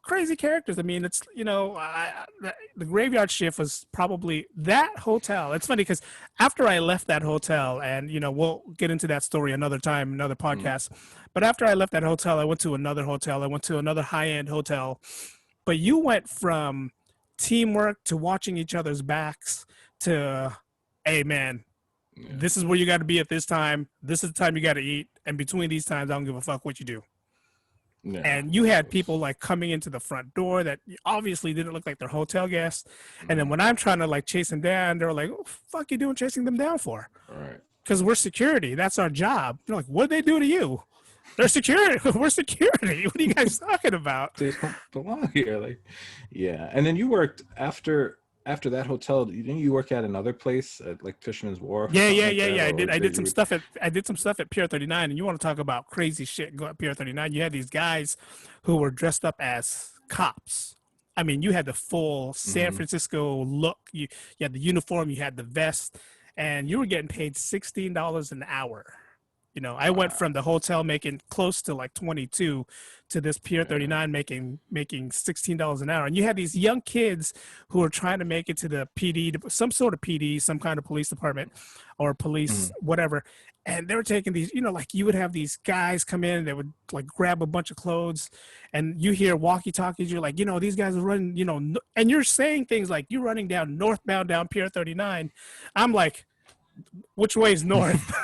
crazy characters. I mean, it's the Graveyard Shift was probably that hotel. It's funny because after I left that hotel, and we'll get into that story another time, another podcast. But after I left that hotel, I went to another hotel. I went to another high-end hotel. But you went from teamwork to watching each other's backs to, hey man, this is where you got to be at this time. This is the time you got to eat. And between these times, I don't give a fuck what you do. Yeah. And you had people like coming into the front door that obviously didn't look like their hotel guests. And then when I'm trying to like chase them down, they're like, "What the fuck you doing chasing them down for?" Right. Because we're security. That's our job. They're like, "What'd they do to you?" They're security. We're security. What are you guys talking about? They don't belong here. Like, yeah. And then you worked after that hotel. Didn't you work at another place at like Fisherman's Wharf? Yeah. I did some stuff at Pier 39. And you want to talk about crazy shit? Go at Pier 39. You had these guys who were dressed up as cops. I mean, you had the full San Francisco look. You had the uniform. You had the vest, and you were getting paid $16 an hour. I went from the hotel making close to like 22 to this Pier 39 making $16 an hour. And you had these young kids who were trying to make it to the PD, some sort of PD, some kind of police department or police, whatever. And they were taking these, like you would have these guys come in, they would like grab a bunch of clothes, and you hear walkie-talkies. You're like, these guys are running, and you're saying things like you're running northbound down Pier 39. I'm like, which way is north?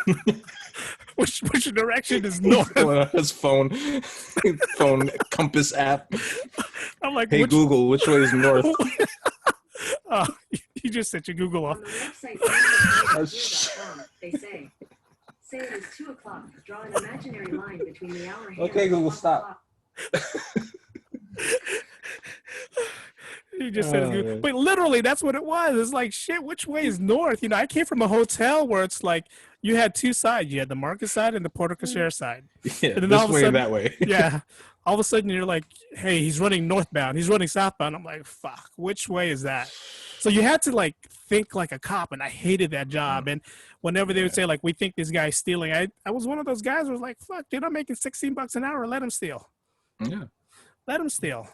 Which direction is north? His phone compass app. I'm like, hey Google, which way is north? You just set your Google off. On the website, they say it is 2:00. Draw an imaginary line between the hour hand. Okay, Google, stop. You just said it's good. But literally, that's what it was. It's like, shit, which way is north? I came from a hotel where it's like you had two sides. You had the Marcus side and the Porte Cochere side. Yeah, and then this way and that way. Yeah. All of a sudden, you're like, hey, he's running northbound. He's running southbound. I'm like, fuck, which way is that? So you had to, like, think like a cop, and I hated that job. And whenever they would say, like, we think this guy's stealing, I was one of those guys who was like, fuck, dude, I'm making $16 an hour. Let him steal. Yeah. Let him steal.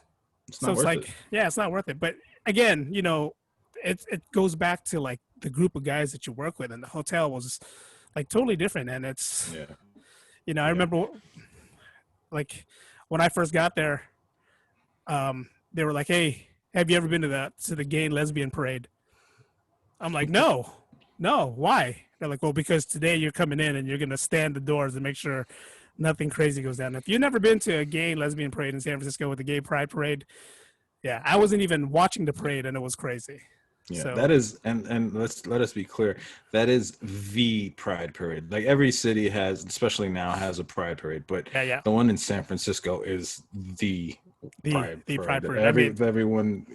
So it's like, it's not worth it. But again, it goes back to like the group of guys that you work with, and the hotel was like totally different. And it's, I remember like when I first got there, they were like, hey, have you ever been to the gay and lesbian parade? I'm like, no, why? They're like, well, because today you're coming in and you're gonna stand the doors and make sure nothing crazy goes down. If you've never been to a gay and lesbian parade in San Francisco with the gay pride parade, yeah, I wasn't even watching the parade and it was crazy. Yeah, So that is, and let us be clear, that is the Pride Parade. Like every city has, especially now, has a Pride Parade, but yeah. the one in San Francisco is the Pride the Parade. pride parade. Everyone,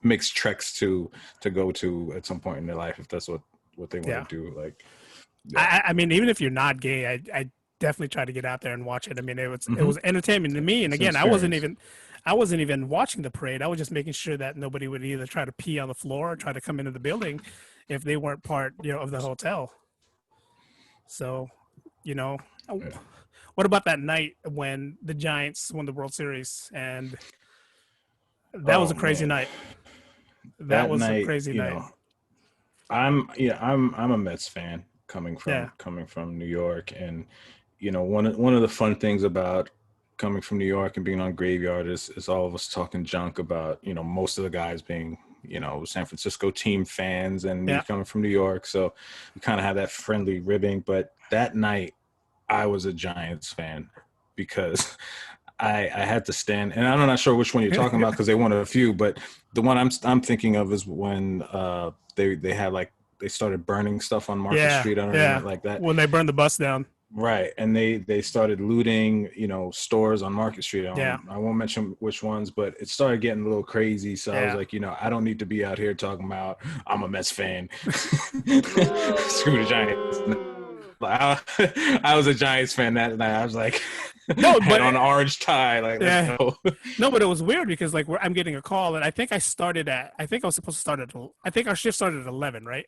makes treks to go to at some point in their life if that's what they want to do. Like, yeah. I mean, even if you're not gay, I definitely try to get out there and watch it. I mean, it was entertainment to me. And again, I wasn't even watching the parade. I was just making sure that nobody would either try to pee on the floor or try to come into the building if they weren't part, of the hotel. So, what about that night when the Giants won the World Series? And that was a crazy night. That was a crazy night. I'm a Mets fan coming from New York, and one of the fun things about coming from New York and being on Graveyard is all of us talking junk about most of the guys being San Francisco team fans and me coming from New York, so we kind of have that friendly ribbing. But that night I was a Giants fan because I had to stand, and I'm not sure which one you're talking about because they won a few, but the one I'm thinking of is when they had they started burning stuff on Market Street. I don't know, like that. When they burned the bus down. Right. And they started looting, stores on Market Street. I won't mention which ones, but it started getting a little crazy. So I was like, I don't need to be out here talking about I'm a Mets fan. Screw the Giants. I was a Giants fan that night. I was like, no, but on an orange tie, let's go. No, but it was weird because I'm getting a call, and I think I was supposed to start I think our shift started at 11, right?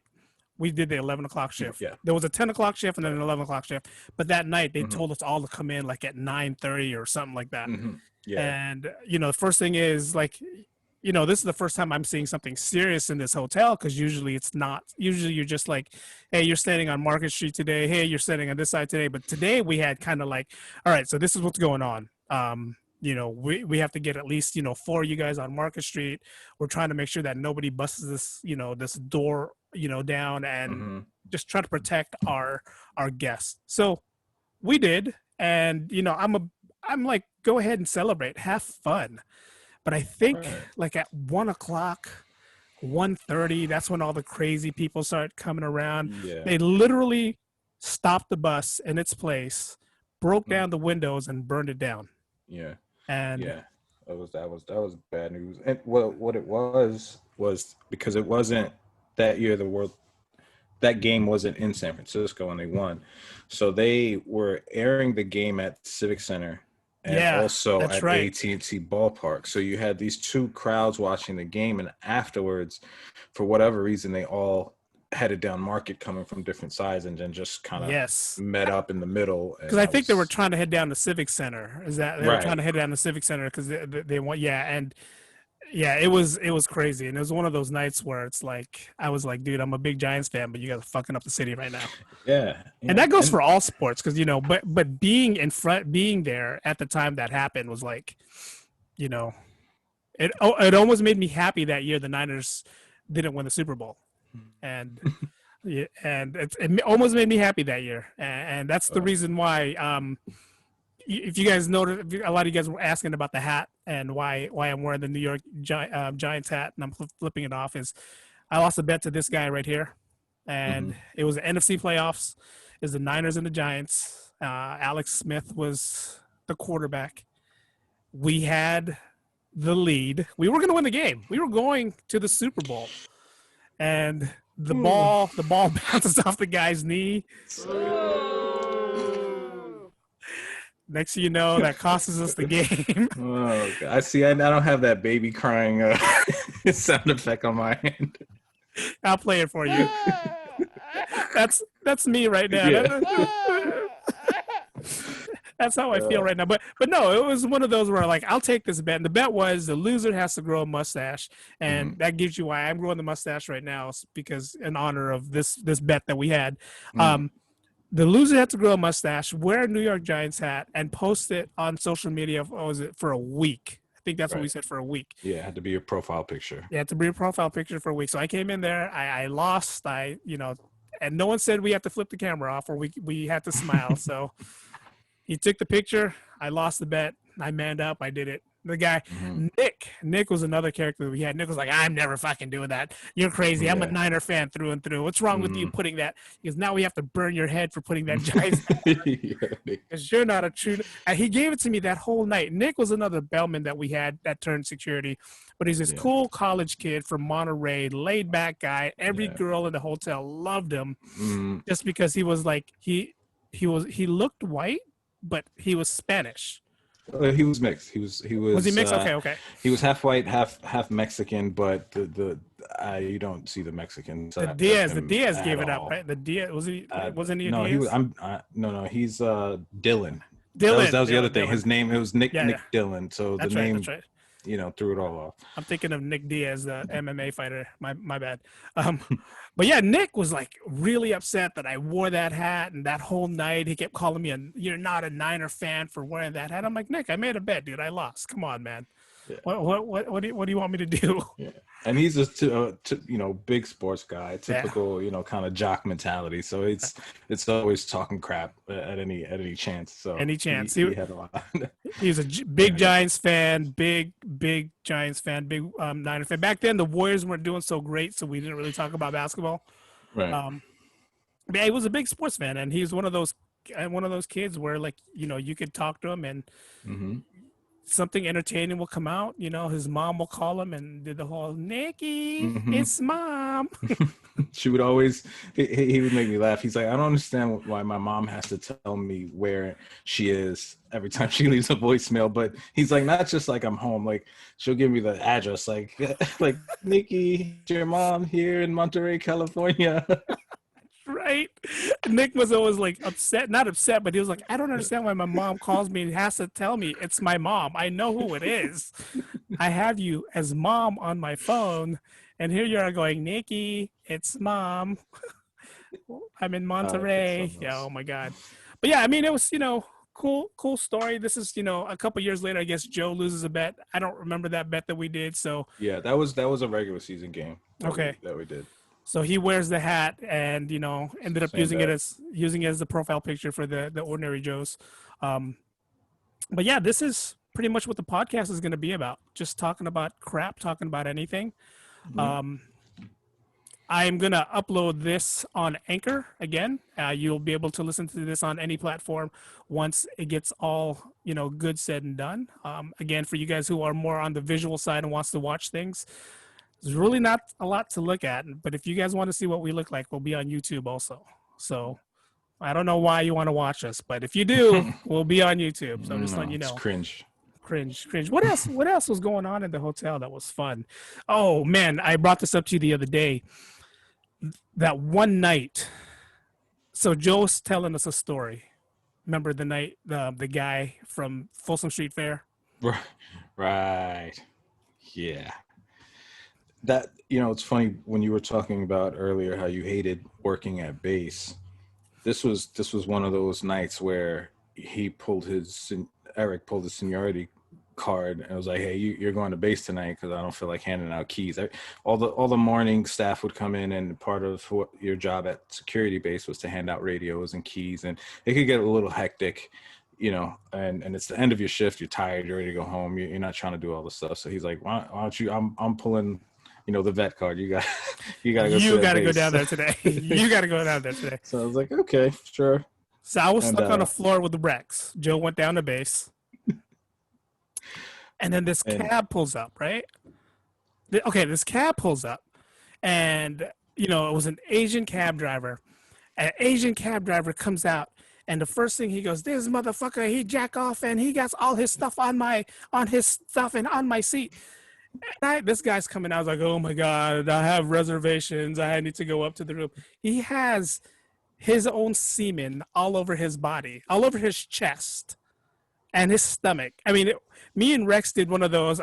We did the 11 o'clock shift. Yeah. There was a 10 o'clock shift and then an 11 o'clock shift. But that night they told us all to come in at 9:30 or something like that. Mm-hmm. Yeah. And the first thing is this is the first time I'm seeing something serious in this hotel, because usually it's not. Usually you're just like, hey, you're standing on Market Street today. Hey, you're standing on this side today. But today we had kind of all right, so this is what's going on. We have to get at least 4 of you guys on Market Street. We're trying to make sure that nobody busts this this door down, and just try to protect our guests. So we did, and I'm like, go ahead and celebrate, have fun. But I think at 1 o'clock, 1:30, that's when all the crazy people start coming around. Yeah. They literally stopped the bus in its place, broke down the windows, and burned it down. Yeah. And that was bad news. And what it was because it wasn't that year that game wasn't in San Francisco and they won. So they were airing the game at Civic Center and also at AT&T Ballpark. So you had these two crowds watching the game, and afterwards, for whatever reason, they all headed down Market coming from different sides and then just kind of met up in the middle. Because I think they were trying to head down to Civic Center. Is that they were trying to head down to Civic Center because they want it was crazy, and it was one of those nights where it's like I was like, dude, I'm a big Giants fan, but you guys are fucking up the city right now. Yeah. And that goes for all sports, because but being there at the time that happened was like, it almost made me happy that year the Niners didn't win the Super Bowl. And it almost made me happy that year, and that's the reason why. If you guys noticed, a lot of you guys were asking about the hat and why I'm wearing the New York Giants hat, and I'm flipping it off. Is I lost a bet to this guy right here, and it was the NFC playoffs. It was the Niners and the Giants. Alex Smith was the quarterback. We had the lead. We were going to win the game. We were going to the Super Bowl. And the ball bounces off the guy's knee. Next thing you know, that costs us the game. Oh, God. I see. I don't have that baby crying sound effect on my end. I'll play it for you. That's me right now. Yeah. That's how I feel right now. But no, it was one of those where I'll take this bet. And the bet was the loser has to grow a mustache, and that gives you why I'm growing the mustache right now, because in honor of this bet that we had. The loser had to grow a mustache, wear a New York Giants hat, and post it on social media for a week. I think that's what we Right. said, for a week. Yeah, it had to be your profile picture. Yeah, to be a profile picture for a week. So I came in there, I lost, and no one said we have to flip the camera off or we had to smile. So he took the picture. I lost the bet. I manned up. I did it. The guy, Mhm. Nick was another character that we had. Nick was like, I'm never fucking doing that. You're crazy. I'm a Yeah. Niner fan through and through. What's wrong with you Mhm. putting that? Because now we have to burn your head for putting that Giants. Yeah, Because you're not a true. And he gave it to me that whole night. Nick was another bellman that we had that turned security, but he's this Yeah. cool college kid from Monterey, laid back guy. Every Yeah. girl in the hotel loved him Mhm. just because he was like he looked white, but he was Spanish. He was mixed. He was Was he mixed? Okay. he was half white, half Mexican, but the you don't see the Mexican The side of Diaz him gave at it up, all. right? The Diaz wasn't he a No, Diaz? he was. No, he's Dylan. Dylan. That was the other thing. Dylan. His name, it was Nick Yeah, Nick Dylan. So That's the right. name, That's right. threw it all off. I'm thinking of Nick Diaz, the MMA fighter. My bad. But yeah, Nick was like really upset that I wore that hat, and that whole night he kept calling me "You're not a Niner fan for wearing that hat." I'm like, Nick, I made a bet, dude. I lost. Come on, man. Yeah. What do you want me to do? Yeah, and he's a big sports guy, typical kind of jock mentality. So it's always talking crap at any chance. So Any chance. he had a lot. He was a big Giants fan, big Giants fan, big Niner fan. Back then, the Warriors weren't doing so great, so we didn't really talk about basketball. Right. But yeah, he was a big sports fan, and he's one of those kids where, like, you could talk to him and Mm-hmm. something entertaining will come out. His mom will call him and did the whole Nicky, Mhm. it's mom. She would always he would make me laugh. He's like, I don't understand why my mom has to tell me where she is every time she leaves a voicemail. But he's like, not just like I'm home, like she'll give me the address, like Nikki, your mom here in Monterey, California. Right. Nick was always like not upset, but he was like, I don't understand why my mom calls me and has to tell me it's my mom. I know who it is. I have you as mom on my phone, and here you are going, Nikki, it's mom. I'm in Monterey. Yeah, oh my God. But yeah, I mean, it was, cool story. This is, a couple years later, I guess Joe loses a bet. I don't remember that bet that we did. So Yeah, that was a regular season game. That we did. So he wears the hat and, ended up Same using bet. it as the profile picture for the Ordinary Joes. But yeah, this is pretty much what the podcast is going to be about. Just talking about crap, talking about anything. Mhm. I'm going to upload this on Anchor again. You'll be able to listen to this on any platform once it gets all, good said and done. Again, for you guys who are more on the visual side and wants to watch things, there's really not a lot to look at, but if you guys want to see what we look like, we'll be on YouTube also. So I don't know why you want to watch us, but if you do, we'll be on YouTube. So I'm just letting you know. It's cringe. Cringe. What else was going on in the hotel that was fun? Oh man, I brought this up to you the other day. That one night. So Joe's telling us a story. Remember the night the guy from Folsom Street Fair? Right. Yeah. That it's funny when you were talking about earlier how you hated working at base. This was one of those nights where Eric pulled his seniority card and was like, hey, you're going to base tonight because I don't feel like handing out keys. All the morning staff would come in, and part of what your job at security base was to hand out radios and keys, and it could get a little hectic, and it's the end of your shift, you're tired, you're ready to go home, you're not trying to do all the stuff. So he's like, why don't you, I'm pulling the vet card, you got to go down there today. You got to go down there today. So I was like, okay, sure. So I was stuck on the floor with the Rex. Joe went down to base. And then this cab pulls up, right? This cab pulls up. And, it was an Asian cab driver. An Asian cab driver comes out. And the first thing he goes, this motherfucker, he jack off and he got all his stuff on his stuff and on my seat. And this guy's coming out. I was like, oh my God, I have reservations. I need to go up to the room. He has his own semen all over his body, all over his chest and his stomach. I mean, me and Rex did one of those.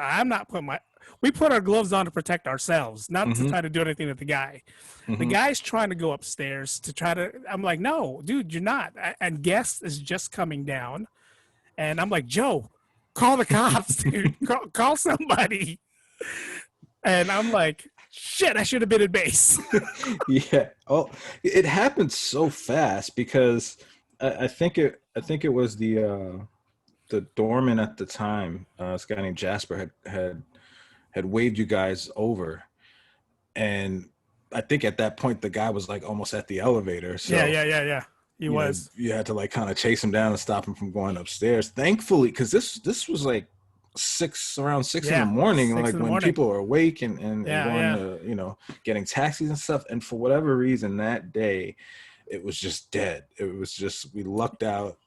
We put our gloves on to protect ourselves, not to try to do anything to the guy. Mm-hmm. The guy's trying to go upstairs I'm like, no, dude, you're not. And guest is just coming down. And I'm like, Joe, call the cops, dude. Call somebody. And I'm like, shit, I should have been in base. Yeah. Oh, it happened so fast because I think it was the doorman at the time. This guy named Jasper had waved you guys over, and I think at that point the guy was like almost at the elevator. So Yeah. He was. you had to like kind of chase him down and stop him from going upstairs. Thankfully, because this was like around 6 in the morning, 6 like in the when morning. people are awake and going Yeah. to getting taxis and stuff. And for whatever reason that day, it was just dead. It was just we lucked out,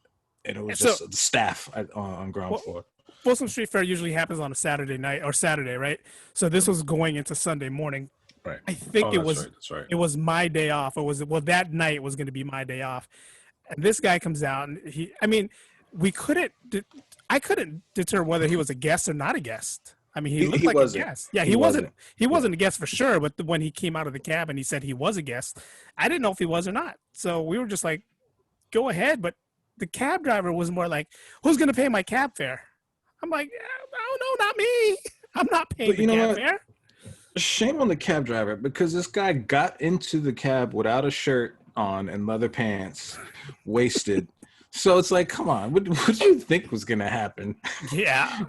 and it was just the staff on ground floor. Folsom Street Fair usually happens on a Saturday night or Saturday, right? So this was going into Sunday morning. Right. I think That's right. it was my day off. That night was going to be my day off. And this guy comes out, and I couldn't deter whether he was a guest or not a guest. I mean, he looked like a guest. Yeah, he wasn't a guest for sure. But when he came out of the cab and he said he was a guest, I didn't know if he was or not. So we were just like, go ahead. But the cab driver was more like, who's going to pay my cab fare? I'm like, oh, no, not me. I'm not paying the cab fare. Shame on the cab driver, because this guy got into the cab without a shirt on and leather pants, wasted. So it's like, come on, what do you think was going to happen? Yeah.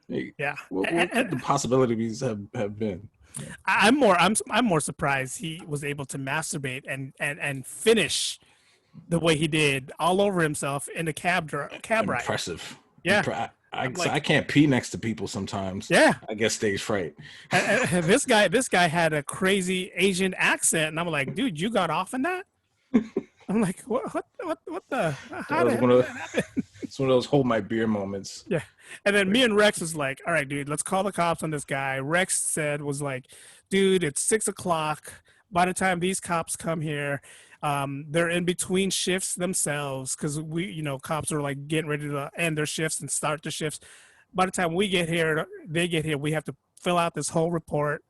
Yeah. What the possibilities have been? I'm more surprised he was able to masturbate and finish the way he did all over himself in the cab ride. Impressive. Yeah. I can't pee next to people sometimes. Yeah. I get stage fright. And this guy had a crazy Asian accent, and I'm like, dude, you got off in that? I'm like, what the? How did that happen? It's one of those hold my beer moments. Yeah. And then me and Rex was like, all right, dude, let's call the cops on this guy. Rex was like, dude, it's 6:00. By the time these cops come here, they're in between shifts themselves, because cops are like getting ready to end their shifts and start the shifts. By the time they get here, we have to fill out this whole report.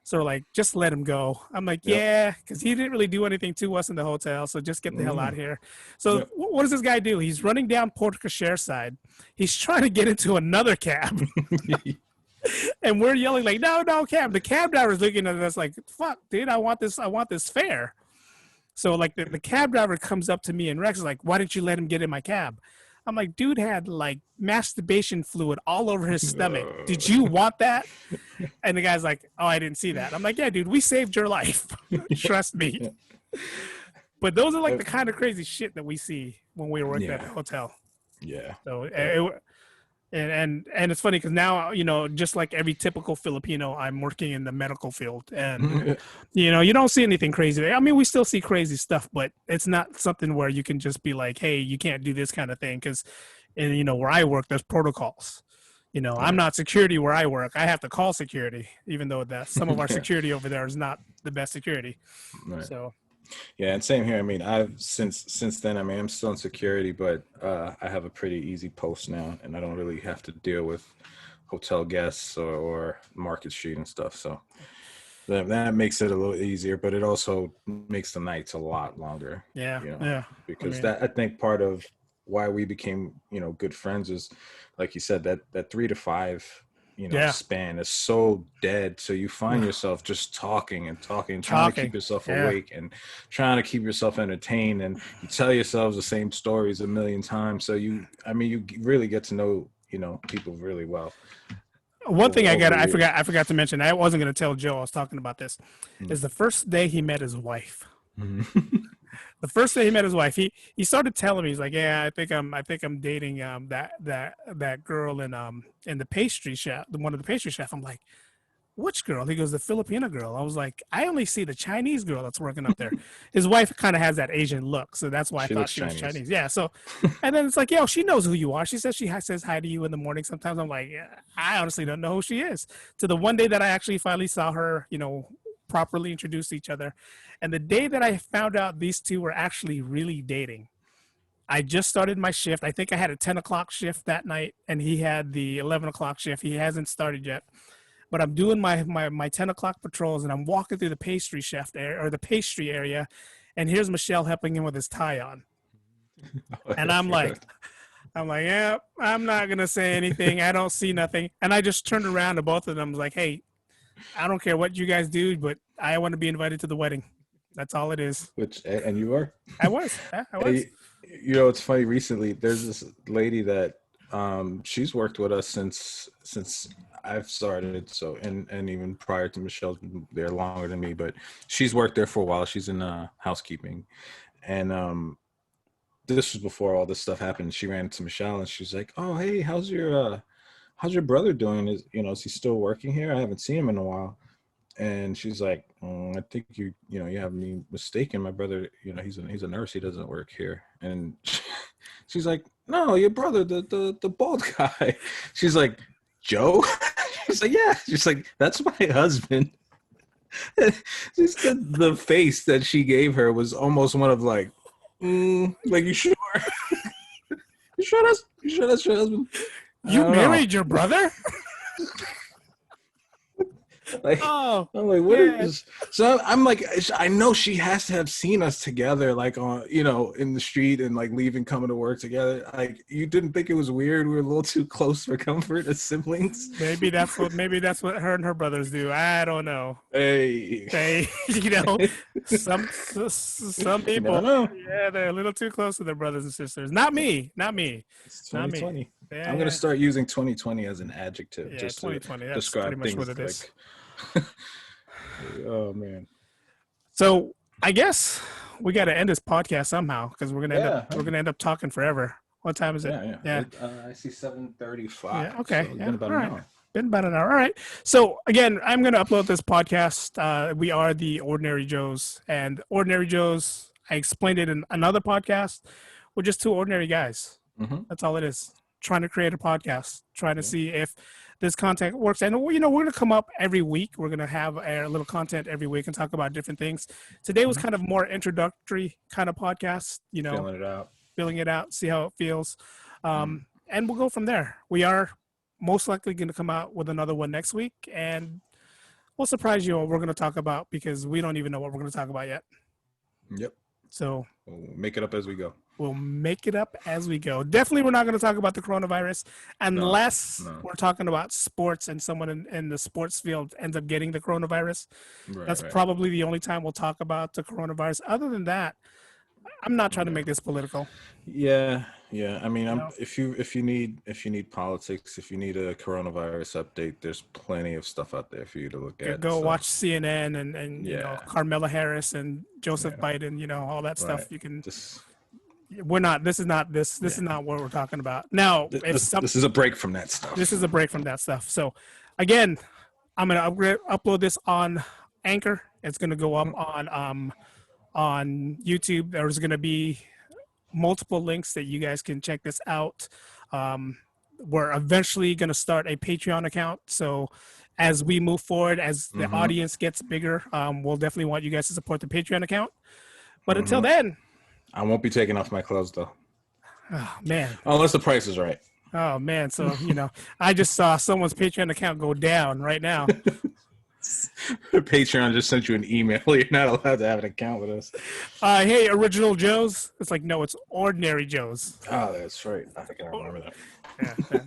So we're like, just let him go. I'm like, yeah, because he didn't really do anything to us in the hotel, so just get the hell out of here. So what does this guy do? He's running down Port Cochere side. He's trying to get into another cab. And we're yelling like, no, cab. The cab driver's looking at us like, fuck, dude, I want this fare. So like the cab driver comes up to me and Rex is like, why didn't you let him get in my cab? I'm like, dude had like masturbation fluid all over his stomach. Did you want that? And the guy's like, oh, I didn't see that. I'm like, yeah, dude, we saved your life. Trust me. But those are like the kind of crazy shit that we see when we work at the hotel. Yeah. So and it's funny because now, just like every typical Filipino, I'm working in the medical field, and you don't see anything crazy there. I mean, we still see crazy stuff, but it's not something where you can just be like, hey, you can't do this kind of thing, because where I work, there's protocols. I'm not security where I work. I have to call security, even though some of our security over there is not the best security. Right. So yeah, and same here. I mean, I've since then, I mean, I'm still in security, but I have a pretty easy post now, and I don't really have to deal with hotel guests or Market Street and stuff. So that makes it a little easier, but it also makes the nights a lot longer. Yeah. Because I think part of why we became, good friends is, like you said, that 3 to 5 span is so dead. So you find yourself just talking, trying to keep yourself awake and trying to keep yourself entertained, and you tell yourselves the same stories a million times. So you really get to know, people really well. One thing I forgot to mention, I wasn't going to tell Joe, I was talking about this, is the first day he met his wife. The first day he met his wife, he started telling me, he's like, yeah, I think I'm dating that girl in the pastry chef, one of the pastry chef. I'm like, which girl? He goes, the Filipina girl. I was like, I only see the Chinese girl that's working up there. His wife kind of has that Asian look, so that's why I thought she was Chinese. Yeah. So, and then it's like, yo, she knows who you are. She says she says hi to you in the morning. Sometimes I'm like, I honestly don't know who she is. To the one day that I actually finally saw her, properly introduce each other. And the day that I found out these two were actually really dating, I just started my shift. I think I had a 10 o'clock shift that night, and he had the 11 o'clock shift. He hasn't started yet, but I'm doing my 10 o'clock patrols, and I'm walking through the pastry chef area, or the pastry area, and here's Michelle helping him with his tie on. And I'm like, I'm like, yeah, I'm not gonna say anything. I don't see nothing. And I just turned around to both of them, was like, hey, I don't care what you guys do, but I want to be invited to the wedding. That's all it is. Which and you are. I was. Yeah, I was. You know, it's funny. Recently, there's this lady that she's worked with us since I've started. So and even prior to Michelle's been there longer than me, but she's worked there for a while. She's in housekeeping, and this was before all this stuff happened. She ran into Michelle and she's like, "Oh, hey, how's your brother doing? Is he still working here? I haven't seen him in a while." And she's like, "I think you have me mistaken. My brother, he's a nurse. He doesn't work here." And she's like, "No, your brother, the bald guy." She's like, "Joe?" She's like, "Yeah." She's like, "That's my husband." Just the face that she gave her was almost one of like, like, you sure? You sure that's your husband? You married your brother? Like, Oh, I'm like, what is? So I'm like, I know she has to have seen us together, like on, in the street and like leaving, coming to work together. Like, you didn't think it was weird? We were a little too close for comfort as siblings. maybe that's what her and her brothers do. I don't know. Hey, Some people, never know. yeah, they're a little too close to their brothers and sisters. Not me. It's 2020. Yeah, I'm gonna start using 2020 as an adjective, Yeah, just 2020. to That's describe pretty much things what it is. like. Oh man. So I guess we got to end this podcast somehow because we're gonna end up talking forever. What time is it? Yeah. I see 7:35. Yeah. Okay. So it's yeah. been about All an right. hour. Been about an hour. All right. So again, I'm gonna upload this podcast. We are the Ordinary Joes, and Ordinary Joes. I explained it in another podcast. We're just two ordinary guys. Mm-hmm. That's all it is. Trying to create a podcast, trying to see if this content works. And we're going to come up every week. We're going to have a little content every week and talk about different things. Today was kind of more introductory kind of podcast, filling it out, see how it feels. And we'll go from there. We are most likely going to come out with another one next week, and we'll surprise you what we're going to talk about because we don't even know what we're going to talk about yet. Yep. So we'll make it up as we go. We'll make it up as we go. Definitely, we're not going to talk about the coronavirus unless we're talking about sports and someone in the sports field ends up getting the coronavirus. That's probably the only time we'll talk about the coronavirus. Other than that, I'm not trying to make this political. Yeah. I mean, if you need politics, if you need a coronavirus update, there's plenty of stuff out there for you to look at. Go watch CNN and Kamala Harris and Joseph Biden. All that stuff. You can. We're not. This is not what we're talking about. Now, this is a break from that stuff. This is a break from that stuff. So, again, I'm gonna upload this on Anchor. It's gonna go up on YouTube. There's gonna be multiple links that you guys can check this out. We're eventually gonna start a Patreon account. So, as we move forward, as the audience gets bigger, we'll definitely want you guys to support the Patreon account. But until then. I won't be taking off my clothes though. Oh man! Unless the price is right. Oh man! So I just saw someone's Patreon account go down right now. Patreon just sent you an email. You're not allowed to have an account with us. Hey, Original Joes. It's like, no, it's Ordinary Joes. Oh, that's right. I think I remember that. Yeah.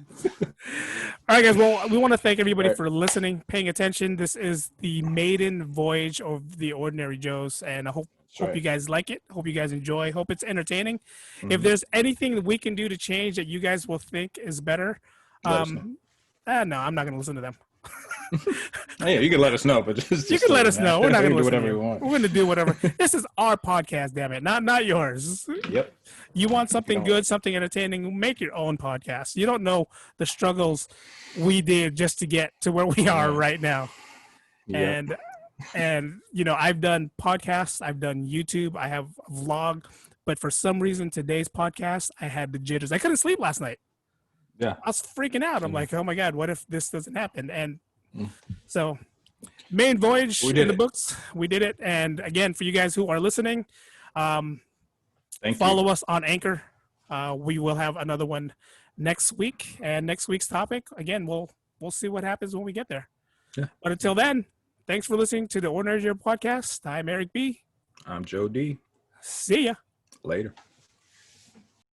All right, guys. Well, we want to thank everybody for listening, paying attention. This is the Maiden Voyage of the Ordinary Joes, and I hope you guys like it. Hope you guys enjoy. Hope it's entertaining. If there's anything that we can do to change that you guys will think is better, no, I'm not going to listen to them. Yeah, you can let us know, but you can let us know. We're not going to do listen whatever to you. we want. We're going to do whatever. This is our podcast, damn it, not yours. Yep. You want something good, something entertaining, make your own podcast. You don't know the struggles we did just to get to where we are right now. Yep. And I've done podcasts, I've done YouTube, I have a vlog, but for some reason today's podcast, I had the jitters. I couldn't sleep last night. Yeah. I was freaking out. I'm like, oh my God, what if this doesn't happen? And so Main Voyage in the books. We did it. And again, for you guys who are listening, follow us on Anchor. We will have another one next week. And next week's topic, again, we'll see what happens when we get there. Yeah. But until then, thanks for listening to the Ordinary Joe podcast. I'm Eric B. I'm Joe D. See ya. Later.